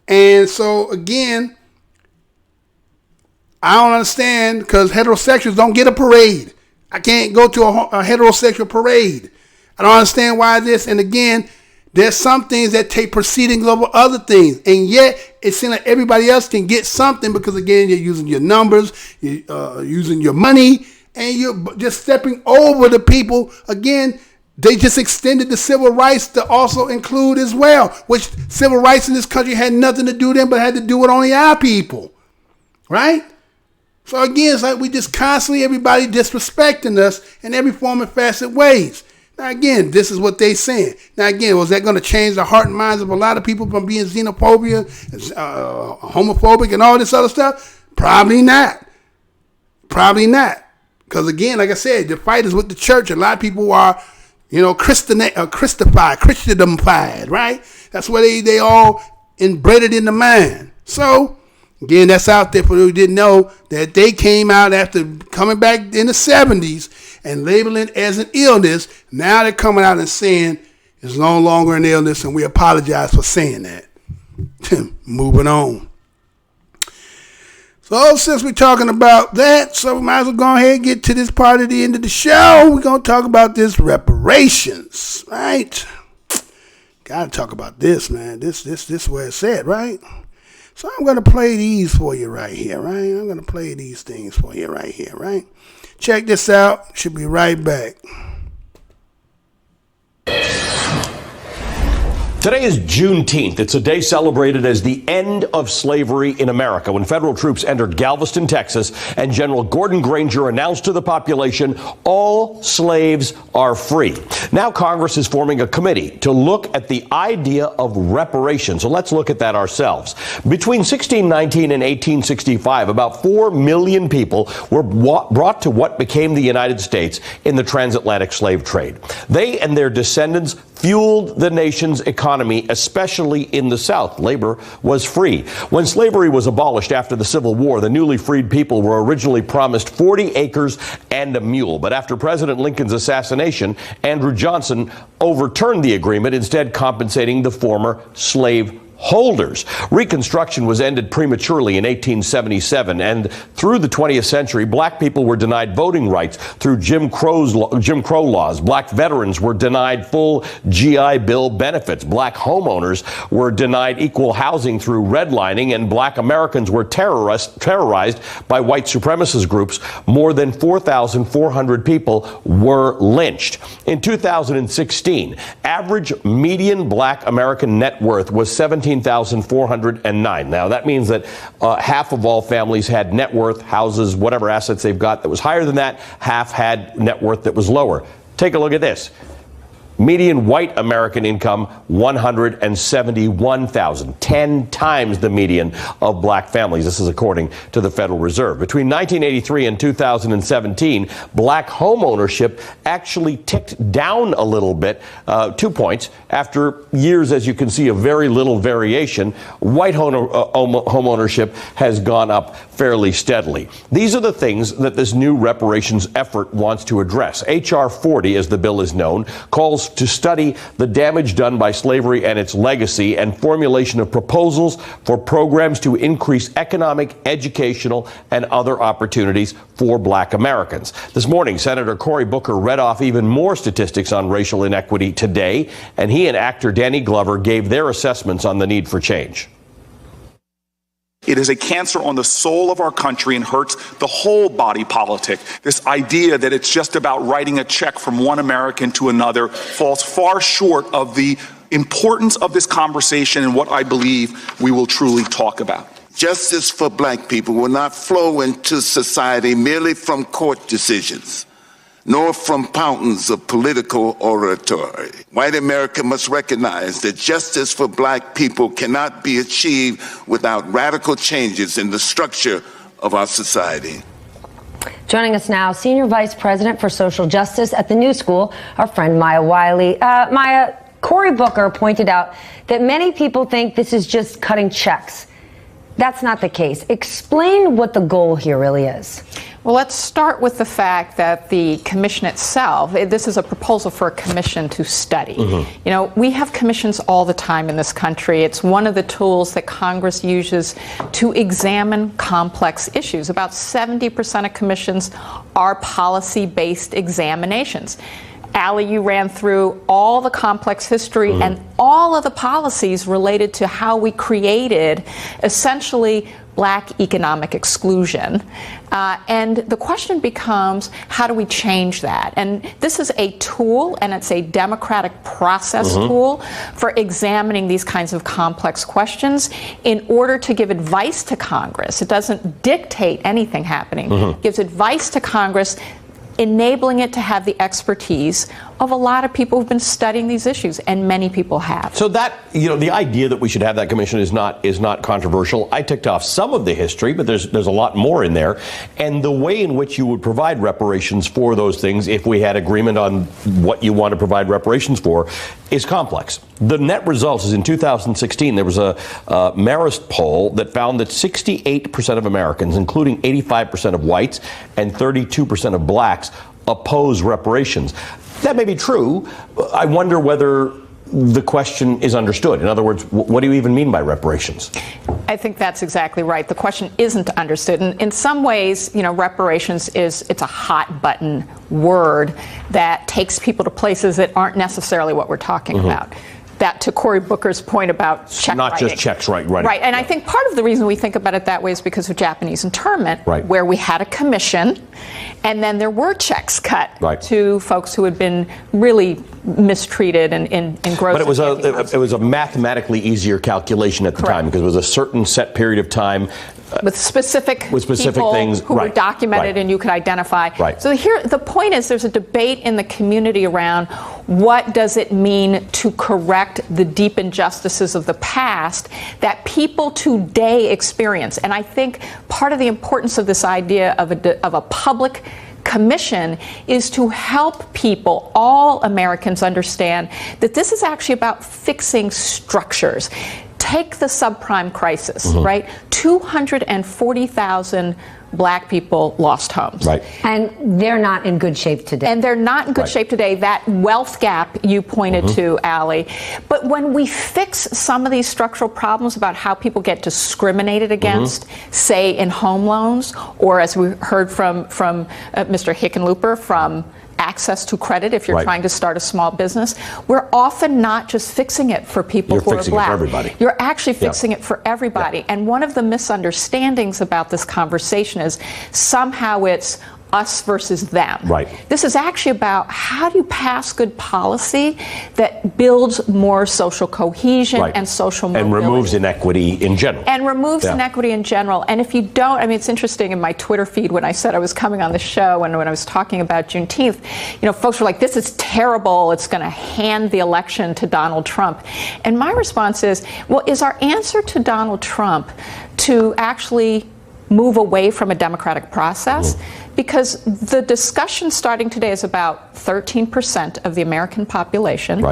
And so again, I don't understand because heterosexuals don't get a parade. I can't go to a heterosexual parade. I don't understand why this. And again, there's some things that take proceedings over other things. And yet it seems like everybody else can get something because again, you're using your numbers, you're using your money, and you're just stepping over the people. Again, they just extended the civil rights to also include as well, which civil rights in this country had nothing to do with them, but had to do with only our people, right? So again, it's like we just constantly, everybody disrespecting us in every form and facet ways. Now again, this is what they saying. Now again, was that going to change the heart and minds of a lot of people from being xenophobia, homophobic and all this other stuff? Probably not. Probably not. Because again, like I said, the fight is with the church. A lot of people are, Christendemified, right? That's where they all inbred it in the mind. So, again, that's out there for those who didn't know that they came out after coming back in the 70s and labeling it as an illness. Now they're coming out and saying it's no longer an illness, and we apologize for saying that. Moving on. So since we're talking about that, so we might as well go ahead and get to this part of the end of the show. We're going to talk about this reparations, right? Got to talk about this, man. This is where it's at, right? So I'm going to play these for you right here, right? I'm going to play these things for you right here, right? Check this out. Should be right back. Today is Juneteenth. It's a day celebrated as the end of slavery in America when federal troops entered Galveston, Texas, and General Gordon Granger announced to the population all slaves are free. Now Congress is forming a committee to look at the idea of reparations. So let's look at that ourselves. Between 1619 and 1865, about 4 million people were brought to what became the United States in the transatlantic slave trade. They and their descendants fueled the nation's economy, especially in the South. Labor was free. When slavery was abolished after the Civil War, the newly freed people were originally promised 40 acres and a mule. But after President Lincoln's assassination, Andrew Johnson overturned the agreement, instead compensating the former slave holders. Reconstruction was ended prematurely in 1877, and through the 20th century, black people were denied voting rights through Jim Crow laws. Black veterans were denied full GI Bill benefits. Black homeowners were denied equal housing through redlining, and black Americans were terrorized by white supremacist groups. More than 4,400 people were lynched. In 2016, average median black American net worth was $17,409. Now, that means that half of all families had net worth, houses, whatever assets they've got that was higher than that. Half had net worth that was lower. Take a look at this. Median white American income, $171,000, 10 times the median of black families. This is according to the Federal Reserve. Between 1983 and 2017, black home ownership actually ticked down a little bit, 2 points, after years, as you can see, of very little variation. White home ownership has gone up fairly steadily. These are the things that this new reparations effort wants to address. H.R. 40, as the bill is known, calls calls to study the damage done by slavery and its legacy and formulation of proposals for programs to increase economic, educational, and other opportunities for Black Americans. This morning, Senator Cory Booker read off even more statistics on racial inequity today, and he and actor Danny Glover gave their assessments on the need for change. It is a cancer on the soul of our country and hurts the whole body politic. This idea that it's just about writing a check from one American to another falls far short of the importance of this conversation and what I believe we will truly talk about. Justice for Black people will not flow into society merely from court decisions, nor from fountains of political oratory. White America must recognize that justice for Black people cannot be achieved without radical changes in the structure of our society. Joining us now, Senior Vice President for Social Justice at the New School, our friend Maya Wiley. Maya, Cory Booker pointed out that many people think this is just cutting checks. That's not the case. Explain what the goal here really is. Well, let's start with the fact that the commission itself, this is a proposal for a commission to study. You know, we have commissions all the time in this country. It's one of the tools that Congress uses to examine complex issues. About 70% of commissions are policy-based examinations. Allie, you ran through all the complex history and all of the policies related to how we created essentially Black economic exclusion. And the question becomes, how do we change that? And this is a tool, and it's a democratic process tool for examining these kinds of complex questions in order to give advice to Congress. It doesn't dictate anything happening. It gives advice to Congress, enabling it to have the expertise of a lot of people who've been studying these issues, and many people have. So that, you know, the idea that we should have that commission is not controversial. I ticked off some of the history, but there's a lot more in there. And the way in which you would provide reparations for those things, if we had agreement on what you want to provide reparations for, is complex. The net results is in 2016, there was a Marist poll that found that 68% of Americans, including 85% of whites and 32% of blacks, oppose reparations. That may be true. I wonder whether the question is understood. In other words, what do you even mean by reparations? I think that's exactly right. The question isn't understood. And in some ways, you know, reparations it's a hot button word that takes people to places that aren't necessarily what we're talking about. That, to Cory Booker's point about check Not writing. just checks, right. Right, and I think part of the reason we think about it that way is because of Japanese internment, where we had a commission, and then there were checks cut to folks who had been really mistreated and gross. But it was a mathematically easier calculation at the time, because it was a certain set period of time. With specific people things who were documented and you could identify. So here, the point is, there's a debate in the community around what does it mean to correct the deep injustices of the past that people today experience. And I think part of the importance of this idea of a public commission is to help people, all Americans, understand that this is actually about fixing structures. Take the subprime crisis, right? 240,000 Black people lost homes. And they're not in good shape today. And they're not in good shape today. That wealth gap you pointed to, Allie. But when we fix some of these structural problems about how people get discriminated against, say in home loans, or as we heard from Mr. Hickenlooper, from access to credit if you're trying to start a small business, we're often not just fixing it for people who are Black. You're fixing it for everybody. You're actually fixing it for everybody. And one of the misunderstandings about this conversation is somehow it's us versus them. This is actually about how do you pass good policy that builds more social cohesion and social mobility. And removes inequity in general. And removes inequity in general. And if you don't, I mean, it's interesting in my Twitter feed when I said I was coming on the show and when I was talking about Juneteenth, you know, folks were like, this is terrible. It's going to hand the election to Donald Trump. And my response is, well, is our answer to Donald Trump to actually move away from a democratic process? Because the discussion starting today is about 13% of the American population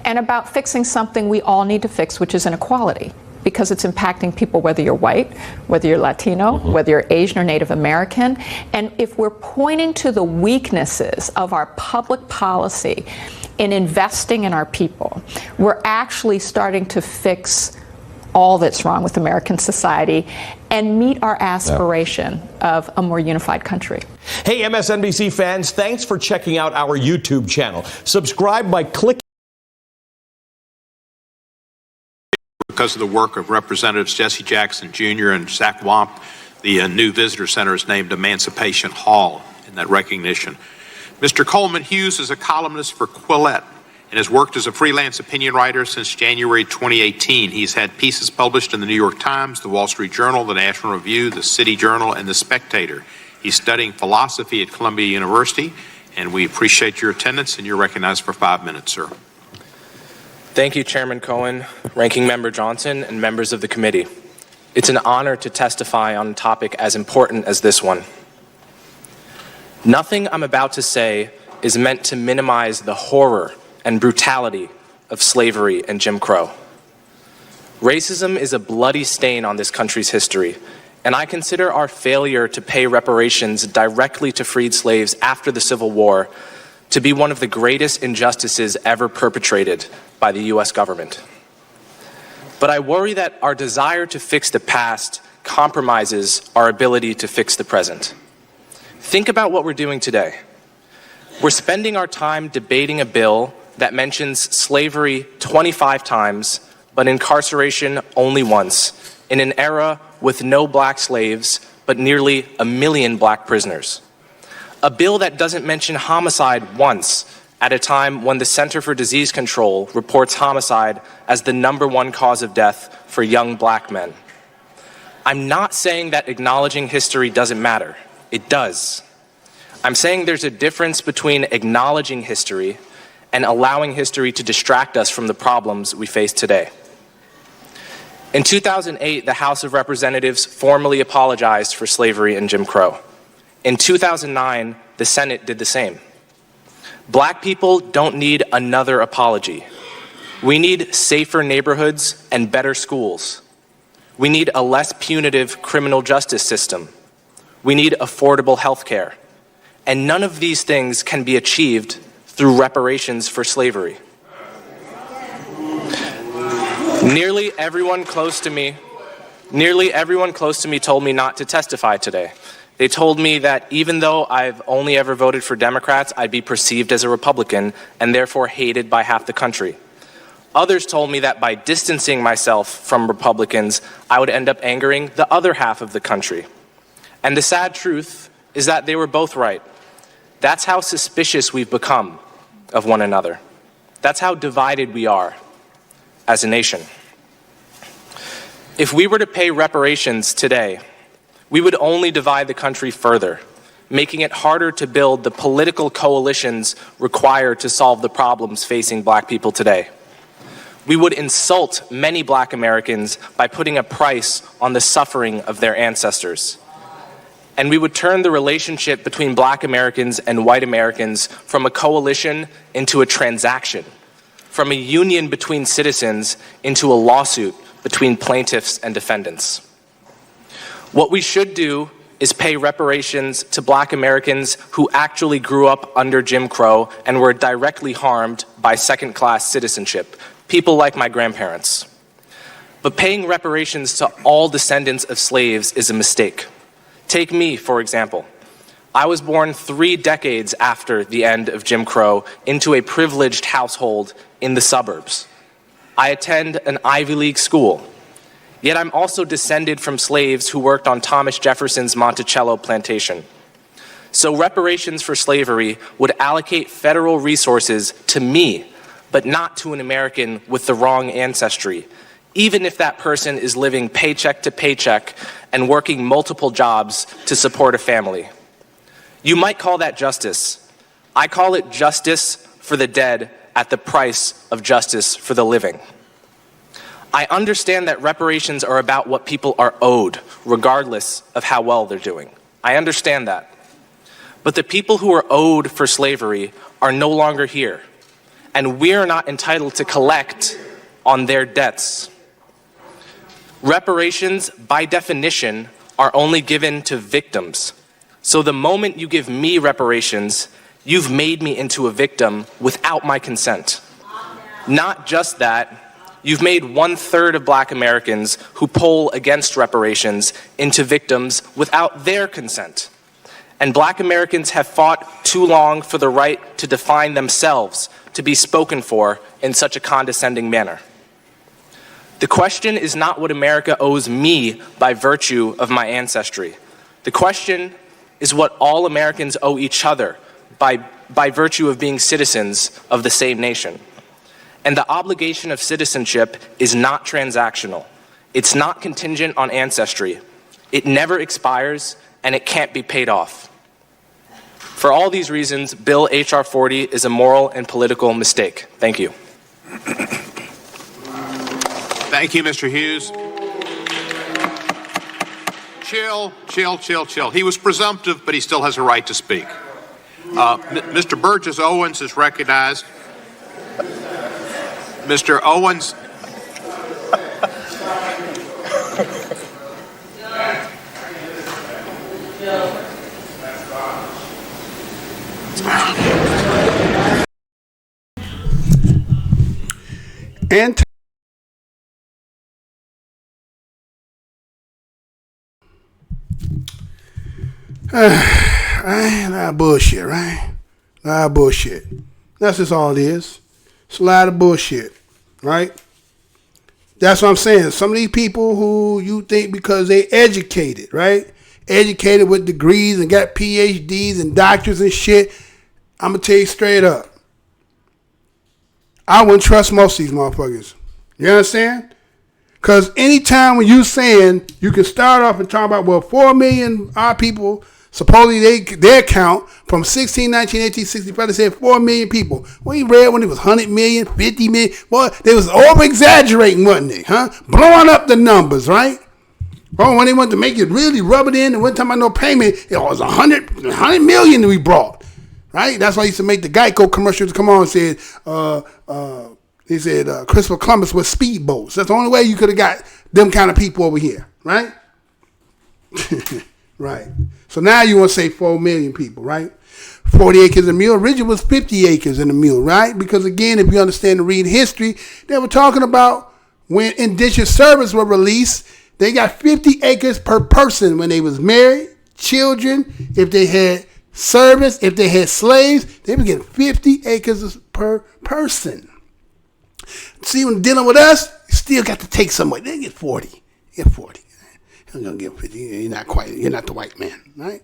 and about fixing something we all need to fix, which is inequality. because it's impacting people whether you're white, whether you're Latino, whether you're Asian or Native American. And if we're pointing to the weaknesses of our public policy in investing in our people, we're actually starting to fix all that's wrong with American society and meet our aspiration of a more unified country. Hey, MSNBC fans, thanks for checking out our YouTube channel. Subscribe by clicking. Because of the work of Representatives Jesse Jackson Jr. and Zach Wamp, the new visitor center is named Emancipation Hall in that recognition. Mr. Coleman Hughes is a columnist for Quillette and has worked as a freelance opinion writer since January 2018. He's had pieces published in the New York Times, the Wall Street Journal, the National Review, the City Journal, and the Spectator. He's studying philosophy at Columbia University, and we appreciate your attendance, and you're recognized for 5 minutes, sir. Thank you, Chairman Cohen, Ranking Member Johnson, and members of the committee. It's an honor to testify on a topic as important as this one. Nothing I'm about to say is meant to minimize the horror and brutality of slavery and Jim Crow. Racism is a bloody stain on this country's history, and I consider our failure to pay reparations directly to freed slaves after the Civil War to be one of the greatest injustices ever perpetrated by the U.S. government. But I worry that our desire to fix the past compromises our ability to fix the present. Think about what we're doing today. We're spending our time debating a bill that mentions slavery 25 times, but incarceration only once, in an era with no black slaves, but nearly 1 million black prisoners. A bill that doesn't mention homicide once, at a time when the Center for Disease Control reports homicide as the #1 cause of death for young black men. I'm not saying that acknowledging history doesn't matter. It does. I'm saying there's a difference between acknowledging history and allowing history to distract us from the problems we face today. In 2008, the House of Representatives formally apologized for slavery and Jim Crow. In 2009, the Senate did the same. Black people don't need another apology. We need safer neighborhoods and better schools. We need a less punitive criminal justice system. We need affordable health care. And none of these things can be achieved through reparations for slavery. Nearly everyone close to me told me not to testify today. They told me that even though I've only ever voted for Democrats, I'd be perceived as a Republican and therefore hated by half the country. Others told me that by distancing myself from Republicans, I would end up angering the other half of the country. And the sad truth is that they were both right. That's how suspicious we've become of one another. That's how divided we are as a nation. If we were to pay reparations today, we would only divide the country further, making it harder to build the political coalitions required to solve the problems facing black people today. We would insult many black Americans by putting a price on the suffering of their ancestors. And we would turn the relationship between black Americans and white Americans from a coalition into a transaction, from a union between citizens into a lawsuit between plaintiffs and defendants. What we should do is pay reparations to black Americans who actually grew up under Jim Crow and were directly harmed by second-class citizenship, people like my grandparents. But paying reparations to all descendants of slaves is a mistake. Take me, for example. I was born 3 decades after the end of Jim Crow into a privileged household in the suburbs. I attend an Ivy League school. Yet I'm also descended from slaves who worked on Thomas Jefferson's Monticello plantation. So reparations for slavery would allocate federal resources to me, but not to an American with the wrong ancestry, even if that person is living paycheck to paycheck and working multiple jobs to support a family. You might call that justice. I call it justice for the dead at the price of justice for the living. I understand that reparations are about what people are owed, regardless of how well they're doing. I understand that. But the people who are owed for slavery are no longer here, and we're not entitled to collect on their debts. Reparations, by definition, are only given to victims. So the moment you give me reparations, you've made me into a victim without my consent. Not just that, you've made 1/3 of Black Americans who poll against reparations into victims without their consent. And Black Americans have fought too long for the right to define themselves, to be spoken for in such a condescending manner. The question is not what America owes me by virtue of my ancestry. The question is what all Americans owe each other by virtue of being citizens of the same nation. And the obligation of citizenship is not transactional. It's not contingent on ancestry. It never expires, and it can't be paid off. For all these reasons, Bill H.R. 40 is a moral and political mistake. Thank you. Thank you, Mr. Hughes. Chill. He was presumptive, but he still has a right to speak. Mr. Burgess Owens is recognized. Mr. Owens. And right? A lot of bullshit, right? A lot of bullshit. That's just all it is. It's a lot of bullshit, right? That's what I'm saying. Some of these people who you think because they educated, right? Educated with degrees and got PhDs and doctors and shit. I'm going to tell you straight up. I wouldn't trust most of these motherfuckers. You understand? Because anytime when you saying you can start off and talk about, well, 4 million our people, supposedly their count from 16, 19, 18, 65, they said 4 million people. Well, you read when it was 100 million, 50 million. Boy, they was over-exaggerating, wasn't they? Huh? Blowing up the numbers, right? Oh, when they wanted to make it really rub it in and wasn't talking about no payment, it was 100 million that we brought, right? That's why I used to make the Geico commercials come on and said, he said Christopher Columbus was speedboats. That's the only way you could have got them kind of people over here, right? Right. So now you want to say 4 million people, right? 40 acres a mule. Originally was 50 acres in a mule, right? Because again, if you understand and read history, they were talking about when indentured servants were released, they got 50 acres per person when they was married, children, if they had servants, if they had slaves, they were getting 50 acres per person. See, when dealing with us, you still got to take somewhere. They get 40. You get 40. You're gonna get 50. You're not the white man, right?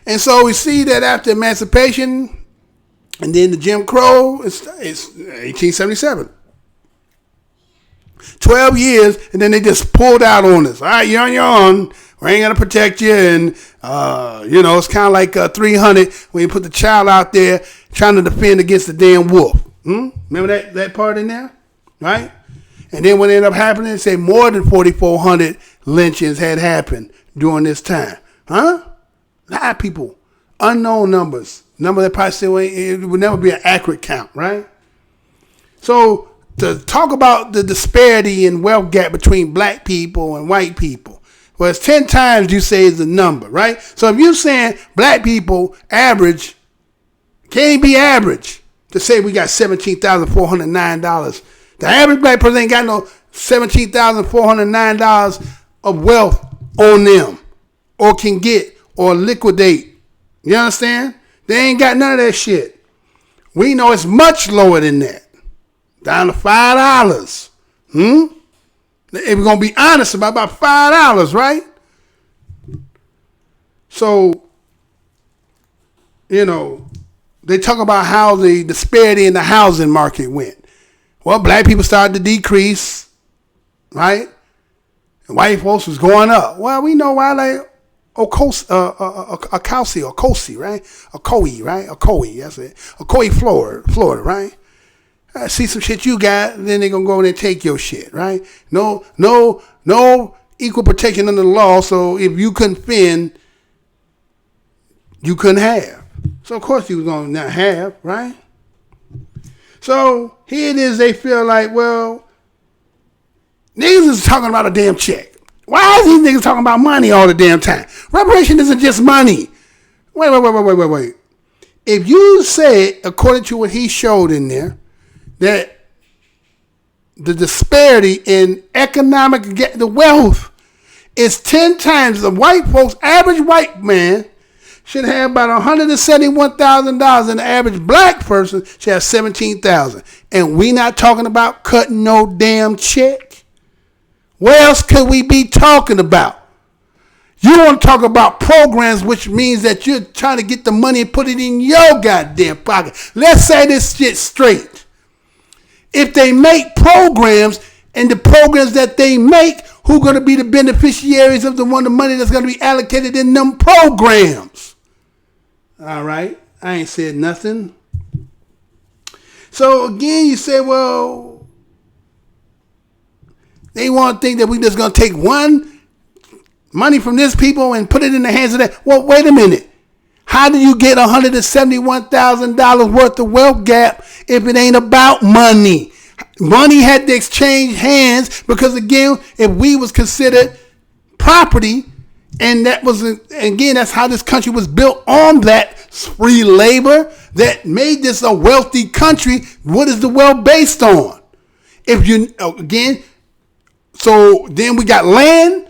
And so we see that after emancipation and then the Jim Crow, it's 1877. 12 years, and then they just pulled out on us. All right, you're on your own. We ain't gonna protect you, and it's kind of like 300 when you put the child out there trying to defend against the damn wolf. Remember that part in there, right? And then what ended up happening, they say more than 4,400 lynchings had happened during this time, huh? A lot of people, unknown numbers that probably still it would never be an accurate count, right? So to talk about the disparity in wealth gap between black people and white people, well, it's 10 times you say is the number, right? So if you're saying black people average, can't be average to say we got $17,409. The average black person ain't got no $17,409 of wealth on them or can get or liquidate. You understand? They ain't got none of that shit. We know it's much lower than that. Down to $5. If we're going to be honest about $5, right? So, they talk about how the disparity in the housing market went. Well, black people started to decrease, right? And white folks was going up. Well, we know why, like Ocoee, right? Ocoee, that's it. Ocoee, Florida, right? See some shit you got, and then they're going to go in and take your shit, right? No equal protection under the law, so if you couldn't fend, you couldn't have. So, of course, you was going to not have, right? So, here it is, they feel like, well, Niggas is talking about a damn check. Why is these niggas talking about money all the damn time? Reparation isn't just money. Wait. If you say, according to what he showed in there, that the disparity in economic, the wealth is 10 times the white folks, average white man should have about $171,000 and the average black person should have $17,000. And we not talking about cutting no damn check. What else could we be talking about? You want to talk about programs, which means that you're trying to get the money and put it in your goddamn pocket. Let's say this shit straight. If they make programs and the programs that they make, who going to be the beneficiaries of the money that's going to be allocated in them programs? All right. I ain't said nothing. So again, you say, well, they want to think that we just going to take one money from this people and put it in the hands of that. Well, wait a minute. How do you get $171,000 worth of wealth gap if it ain't about money? Money had to exchange hands because, again, if we was considered property, and that was, again, that's how this country was built, on that free labor that made this a wealthy country. What is the wealth based on? If you, again, so then we got land,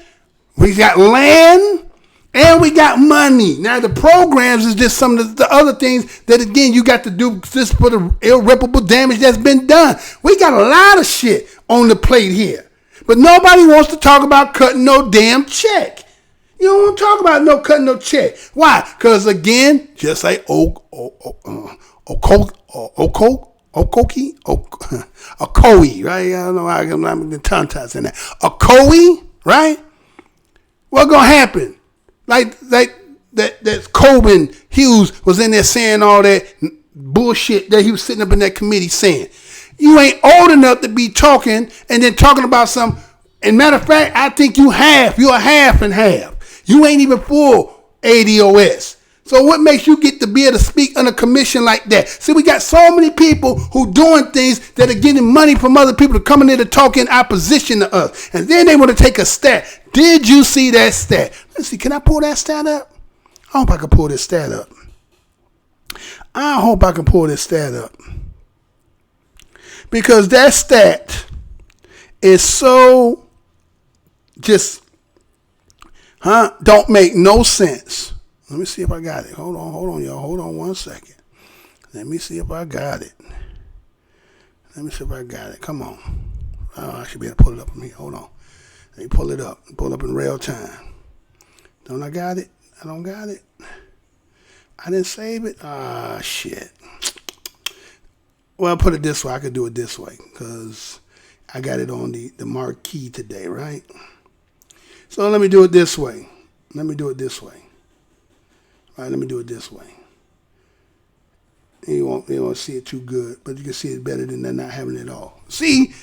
and we got money. Now the programs is just some of the other things that, again, you got to do just for the irreparable damage that's been done. We got a lot of shit on the plate here, but nobody wants to talk about cutting no damn check. You don't want to talk about no cutting no check. Why? Because, again, just like Ocoee, right? I don't know. I'm the tongue ties in that. Ocoee, right? What's gonna happen? Like that Coben Hughes was in there saying all that bullshit that he was sitting up in that committee saying. You ain't old enough to be talking and then talking about some. And matter of fact, I think you're a half and half. You ain't even full ADOS. So what makes you get to be able to speak on a commission like that? See, we got so many people who doing things that are getting money from other people to come in there to talk in opposition to us. And then they want to take a stat. Did you see that stat? Let's see, can I pull that stat up? I hope I can pull this stat up. Because that stat is so just, don't make no sense. Let me see if I got it. Hold on, y'all. Hold on 1 second. Let me see if I got it. Come on. Oh, I should be able to pull it up from here. Hold on. Let me pull it up. Pull it up in real time. Don't I got it? I don't got it. I didn't save it. Ah, shit. Well, put it this way. I could do it this way because I got it on the marquee today, right? So let me do it this way. All right, let me do it this way. You won't see it too good, but you can see it better than not having it all. See?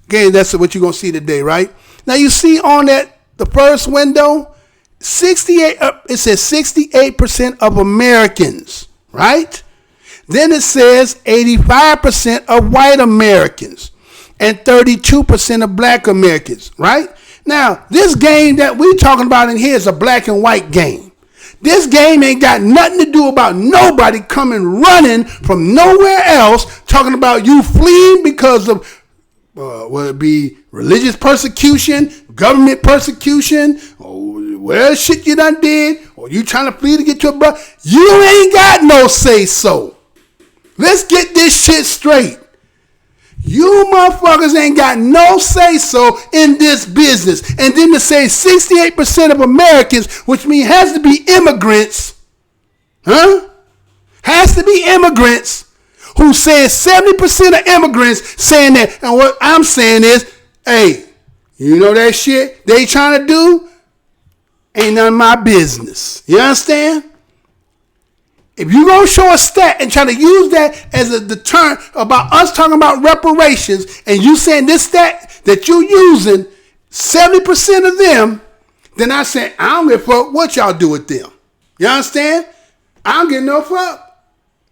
Again, that's what you're going to see today, right? Now, you see on that, the first window, it says 68% of Americans, right? Then it says 85% of white Americans and 32% of black Americans, right? Now, this game that we're talking about in here is a black and white game. This game ain't got nothing to do about nobody coming running from nowhere else talking about you fleeing because of, whether it be religious persecution, government persecution, or whatever shit you done did, or you trying to flee to get your brother. You ain't got no say so. Let's get this shit straight. You motherfuckers ain't got no say so in this business. And then to say 68% of Americans, which means has to be immigrants, has to be immigrants who said 70% of immigrants saying that. And what I'm saying is, hey, you know that shit they trying to do? Ain't none of my business. You understand? If you're going to show a stat and try to use that as a deterrent about us talking about reparations, and you saying this stat that you're using, 70% of them, then I say, I don't give a fuck what y'all do with them. You understand? I don't give no fuck.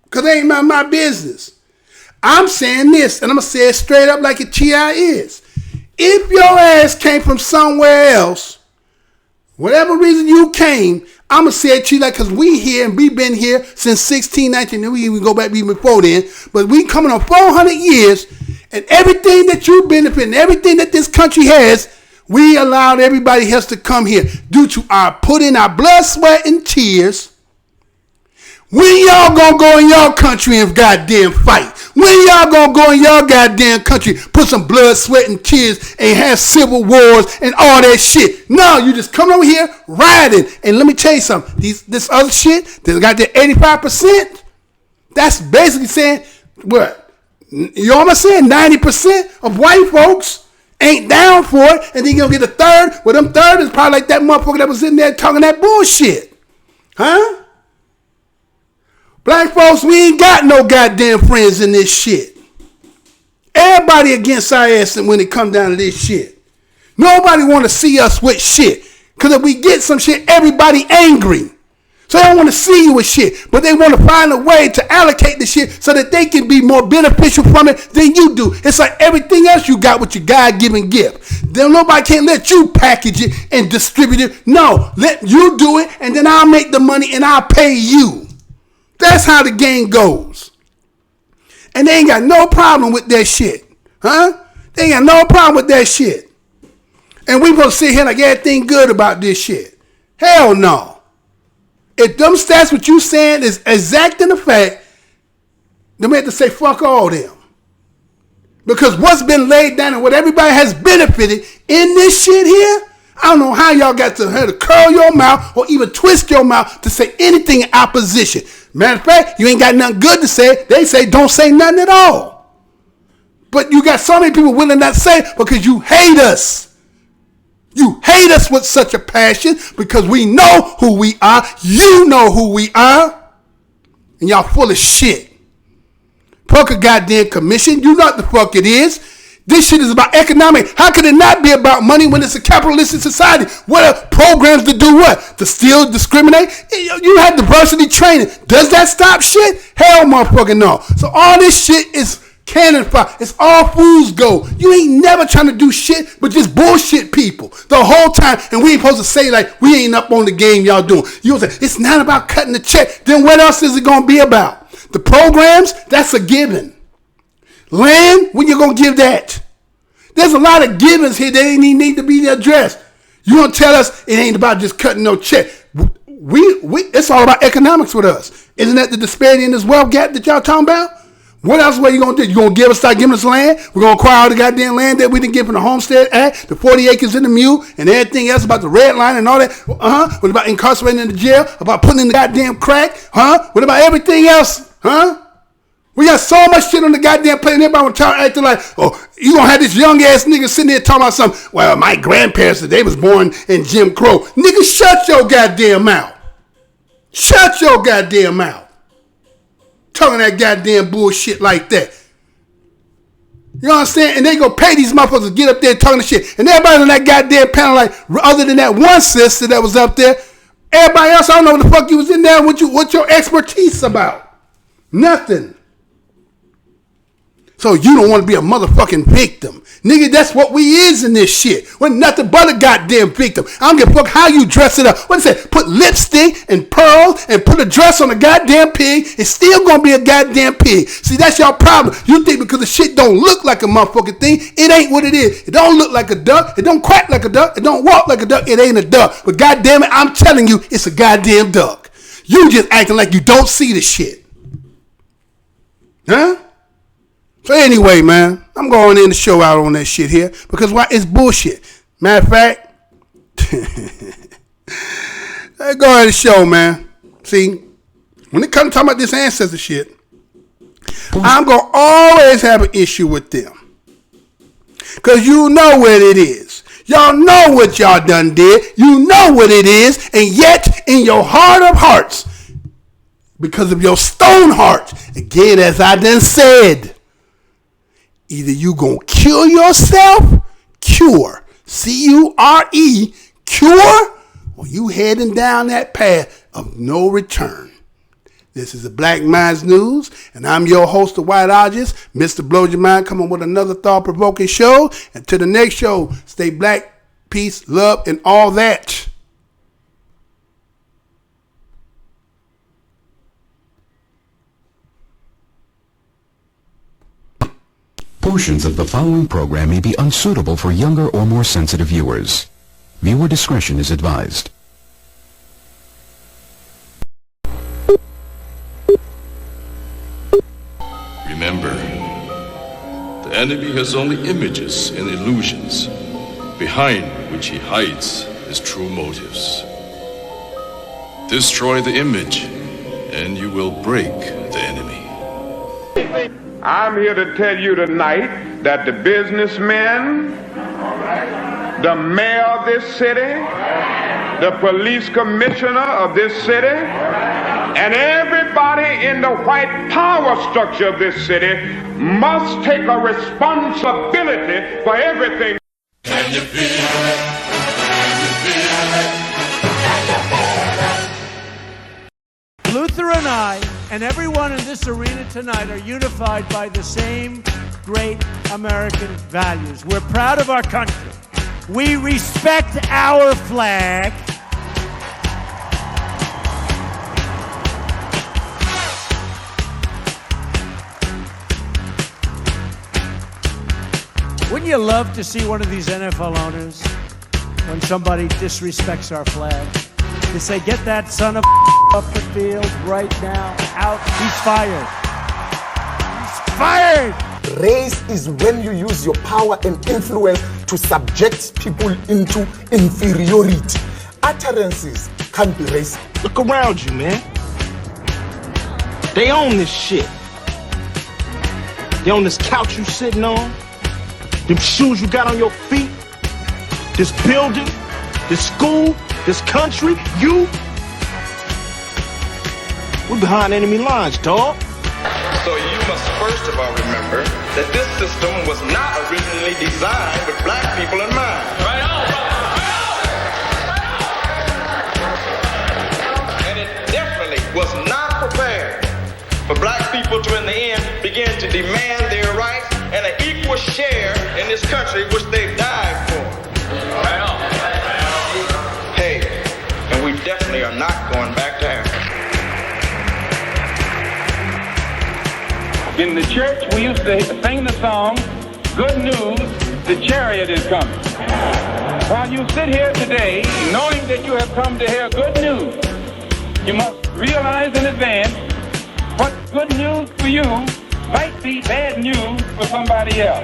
Because it ain't my business. I'm saying this, and I'm going to say it straight up like a TI is. If your ass came from somewhere else, whatever reason you came, I'm going to say it to you like, because we here and we been here since 1619, and we even go back even before then, but we coming on 400 years, and everything that you benefit and everything that this country has, we allowed everybody else to come here due to our putting our blood, sweat, and tears. When y'all gonna go in your country and goddamn fight? When y'all gonna go in your goddamn country, put some blood, sweat, and tears, and have civil wars and all that shit? No, you just come over here riding. And let me tell you something. This other shit that got that 85%, that's basically saying what? You know what I'm saying? 90% of white folks ain't down for it, and then you're gonna get a third. Well, them third is probably like that motherfucker that was in there talking that bullshit. Huh? Black folks, we ain't got no goddamn friends in this shit. Everybody against our ass when it comes down to this shit. Nobody want to see us with shit. Because if we get some shit, everybody angry. So they don't want to see you with shit. But they want to find a way to allocate the shit so that they can be more beneficial from it than you do. It's like everything else you got with your God-given gift. Then nobody can't let you package it and distribute it. No, let you do it, and then I'll make the money and I'll pay you. That's how the game goes. And they ain't got no problem with that shit. Huh? They ain't got no problem with that shit. And we gonna sit here like everything good about this shit. Hell no. If them stats what you saying is exact in the fact, then we have to say fuck all them. Because what's been laid down and what everybody has benefited in this shit here, I don't know how y'all got to curl your mouth or even twist your mouth to say anything in opposition. Matter of fact, you ain't got nothing good to say. They say don't say nothing at all. But you got so many people willing not to say it because you hate us. You hate us with such a passion because we know who we are. You know who we are. And y'all full of shit. Fuck a goddamn commission. You know what the fuck it is. This shit is about economic. How could it not be about money when it's a capitalistic society? What are programs to do what? To still discriminate? You have diversity training. Does that stop shit? Hell motherfucking no. So all this shit is cannon fire. It's all fools go. You ain't never trying to do shit but just bullshit people the whole time. And we ain't supposed to say like we ain't up on the game y'all doing. You say it's not about cutting the check. Then what else is it going to be about? The programs, that's a given. Land, when you going to give that? There's a lot of givens here that ain't even need to be addressed. You going to tell us it ain't about just cutting no check. It's all about economics with us. Isn't that the disparity in this wealth gap that y'all talking about? What else are you going to do? You going to start giving us land? We're going to acquire all the goddamn land that we didn't get from the Homestead Act, the 40 acres in the mule, and everything else about the red line and all that. What about incarcerating in the jail? About putting in the goddamn crack? What about everything else? We got so much shit on the goddamn plate and everybody want to acting like, oh, you gonna have this young ass nigga sitting there talking about something. Well, my grandparents, they was born in Jim Crow. Nigga, shut your goddamn mouth. Shut your goddamn mouth. Talking that goddamn bullshit like that. You know what I'm saying? And they go pay these motherfuckers to get up there talking the shit. And everybody on that goddamn panel, like, other than that one sister that was up there, everybody else, I don't know what the fuck you was in there, what your expertise about. Nothing. So you don't want to be a motherfucking victim. Nigga, that's what we is in this shit. We're nothing but a goddamn victim. I don't give a fuck how you dress it up. What is it? Put lipstick and pearls and put a dress on a goddamn pig. It's still going to be a goddamn pig. See, that's your problem. You think because the shit don't look like a motherfucking thing, it ain't what it is. It don't look like a duck. It don't quack like a duck. It don't walk like a duck. It ain't a duck. But goddamn it, I'm telling you, it's a goddamn duck. You just acting like you don't see the shit. Huh? So anyway, man, I'm going in to show out on that shit here because why? It's bullshit. Matter of fact, let's go ahead and show, man. See, when it comes to talking about this ancestor shit, I'm going to always have an issue with them because you know what it is. Y'all know what y'all done did. You know what it is. And yet, in your heart of hearts, because of your stone heart, again, as I done said, either you gonna kill yourself, cure, C-U-R-E, cure, or you heading down that path of no return. This is the Black Minds News, and I'm your host, the Whiteologist, Mr. Blows Your Mind, coming with another thought-provoking show. And to the next show, stay black, peace, love, and all that. Portions of the following program may be unsuitable for younger or more sensitive viewers. Viewer discretion is advised. Remember, the enemy has only images and illusions, behind which he hides his true motives. Destroy the image, and you will break the enemy. I'm here to tell you tonight that the businessmen, the mayor of this city, the police commissioner of this city, and everybody in the white power structure of this city must take a responsibility for everything. Can you feel it? Can you feel it? Luther and I and everyone in this arena tonight are unified by the same great American values. We're proud of our country. We respect our flag. Wouldn't you love to see one of these NFL owners, when somebody disrespects our flag, to say, get that son of off the field right now, out, he's fired. He's fired! Race is when you use your power and influence to subject people into inferiority. Utterances can't be racist. Look around you, man. They own this shit. They own this couch you sitting on, them shoes you got on your feet, this building, this school, this country, you. We're behind enemy lines, dog. So you must first of all remember that this system was not originally designed with black people in mind. Right on, and it definitely was not prepared for black people to, in the end, begin to demand their rights and an equal share in this country which they died for. Right on. Hey, and we definitely are not going back to Africa. In the church, we used to sing the song, "Good news, the chariot is coming." While you sit here today, knowing that you have come to hear good news, you must realize in advance what good news for you might be bad news for somebody else.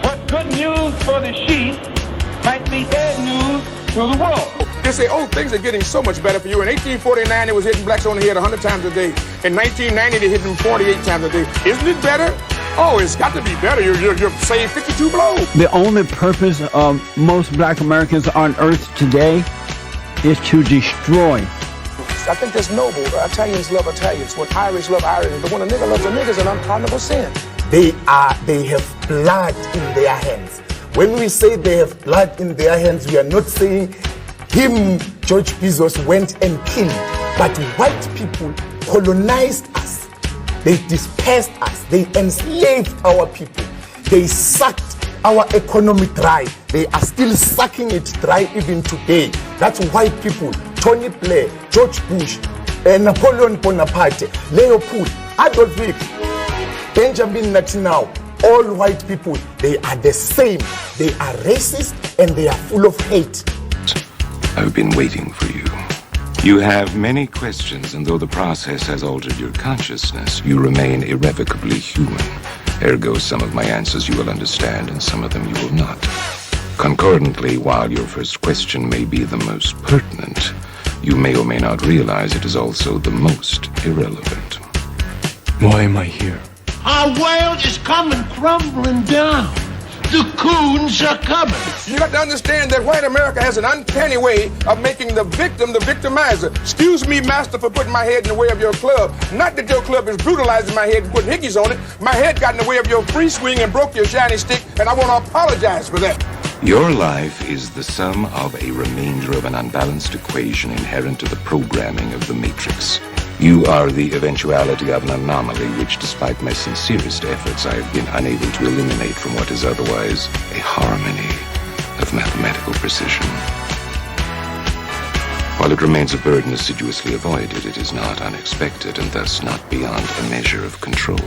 What good news for the sheep might be bad news to the wolf. They say, oh, things are getting so much better for you. In 1849, it was hitting blacks on the head 100 times a day. In 1990, they hit them 48 times a day. Isn't it better? Oh, it's got to be better. You're saying 52 blows. The only purpose of most black Americans on earth today is to destroy. I think that's noble. Italians love Italians. When Irish love Irish. But when a nigga loves a nigga, it's an unpardonable sin. They have blood in their hands. When we say they have blood in their hands, we are not saying him, George Bezos, went and killed. But white people colonized us. They dispersed us. They enslaved our people. They sucked our economy dry. They are still sucking it dry even today. That's white people. Tony Blair, George Bush, Napoleon Bonaparte, Leopold, Adolf Hitler, Benjamin Netanyahu, all white people, they are the same. They are racist and they are full of hate. I've been waiting for you. You have many questions, and though the process has altered your consciousness, you remain irrevocably human. Ergo, some of my answers you will understand, and some of them you will not. Concordantly, while your first question may be the most pertinent, you may or may not realize it is also the most irrelevant. Why am I here? Our world is coming crumbling down. The coons are coming. You got to understand that white America has an uncanny way of making the victim the victimizer. Excuse me, master, for putting my head in the way of your club. Not that your club is brutalizing my head and putting hickeys on it. My head got in the way of your free swing and broke your shiny stick, and I want to apologize for that. Your life is the sum of a remainder of an unbalanced equation inherent to the programming of the matrix. You are the eventuality of an anomaly which, despite my sincerest efforts, I have been unable to eliminate from what is otherwise a harmony of mathematical precision. While it remains a burden assiduously avoided, it is not unexpected and thus not beyond a measure of control,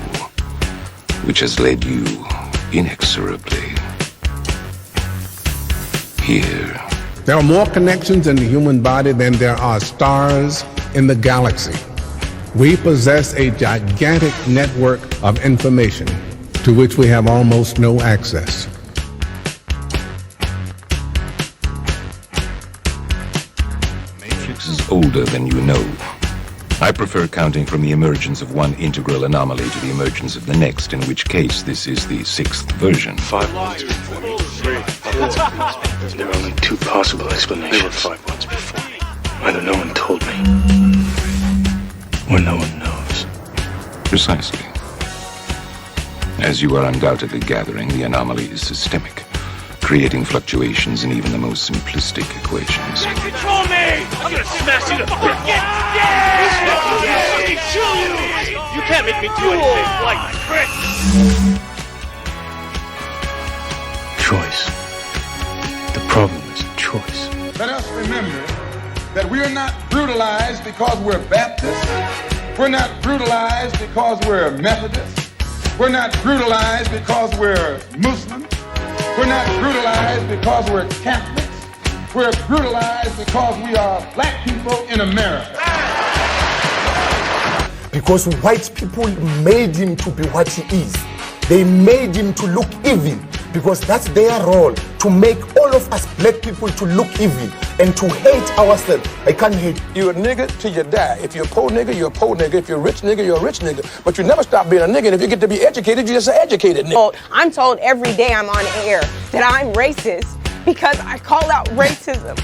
which has led you inexorably here. There are more connections in the human body than there are stars in the galaxy. We possess a gigantic network of information to which we have almost no access. Matrix is older than you know. I prefer counting from the emergence of one integral anomaly to the emergence of the next, in which case this is the 6th version. 5 months before me. There are only 2 possible explanations. There were 5 months before me. Either no one told me, or no one knows. Precisely. As you are undoubtedly gathering, the anomaly is systemic, creating fluctuations in even the most simplistic equations. Control me! I'm gonna smash you to You can't make me do anything like Chris! Choice. The problem is choice. Let us remember that we are not brutalized because we're Baptist. We're not brutalized because we're Methodist. We're not brutalized because we're Muslim. We're not brutalized because we're Catholics. We're brutalized because we are black people in America. Because white people made him to be what he is. They made him to look evil, because that's their role, to make all of us black people to look evil and to hate ourselves. I can't hate. You're a nigga till you die. If you're a poor nigga, you're a poor nigga. If you're a rich nigga, you're a rich nigga. But you never stop being a nigga, and if you get to be educated, you're just an educated nigga. I'm told every day I'm on air that I'm racist because I call out racism.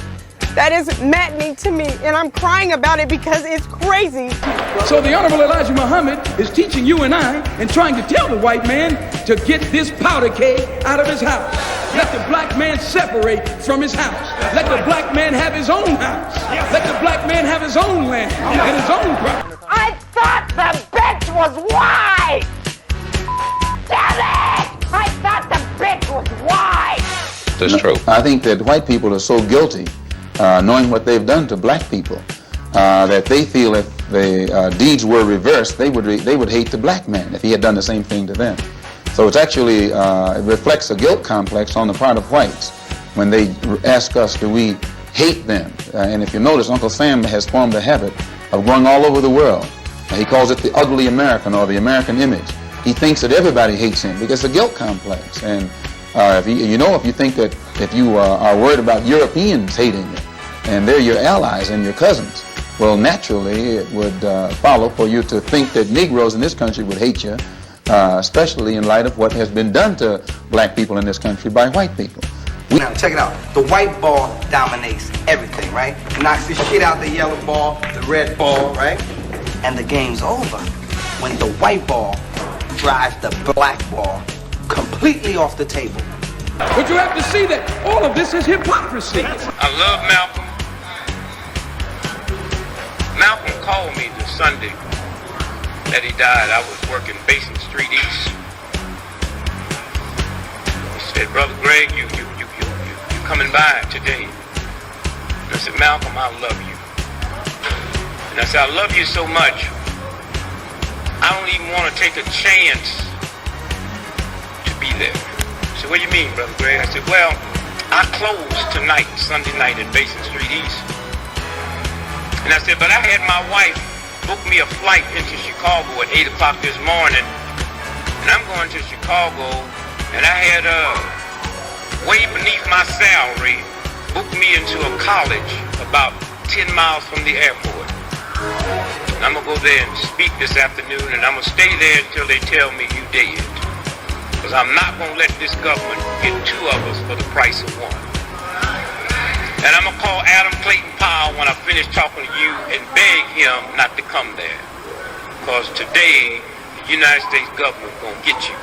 That is maddening to me, and I'm crying about it because it's crazy. So the Honorable Elijah Muhammad is teaching you and I and trying to tell the white man to get this powder keg out of his house. Let the black man separate from his house. Let the black man have his own house. Let the black man have his own land and his own property. I thought the bitch was white! Damn it! I thought the bitch was white! That's true. I think that white people are so guilty, knowing what they've done to black people, that they feel if the deeds were reversed, they would hate the black man if he had done the same thing to them. So it's actually, it reflects a guilt complex on the part of whites when they ask us, do we hate them? And if you notice, Uncle Sam has formed a habit of going all over the world. He calls it the ugly American, or the American image. He thinks that everybody hates him because it's a guilt complex. And if you think that if you are worried about Europeans hating you, and they're your allies and your cousins, well, naturally it would follow for you to think that Negroes in this country would hate you, especially in light of what has been done to black people in this country by white people. Now, check it out. The white ball dominates everything, right? Knocks the shit out the yellow ball, the red ball, right? And the game's over when the white ball drives the black ball completely off the table. But you have to see that all of this is hypocrisy. I love Malcolm. Malcolm called me the Sunday that he died. I was working Basin Street East. He said, Brother Greg, you coming by today? And I said, Malcolm, I love you. And I said, I love you so much, I don't even want to take a chance to be there. He said, what do you mean, Brother Greg? I said, well, I close tonight, Sunday night at Basin Street East. And I said, but I had my wife book me a flight into Chicago at 8 o'clock this morning. And I'm going to Chicago, and I had way beneath my salary, booked me into a college about 10 miles from the airport. And I'm going to go there and speak this afternoon, and I'm going to stay there until they tell me you dead. Because I'm not going to let this government get 2 of us for the price of 1. And I'm going to call Adam Clayton Powell when I finish talking to you and beg him not to come there. Because today, the United States government is going to get you.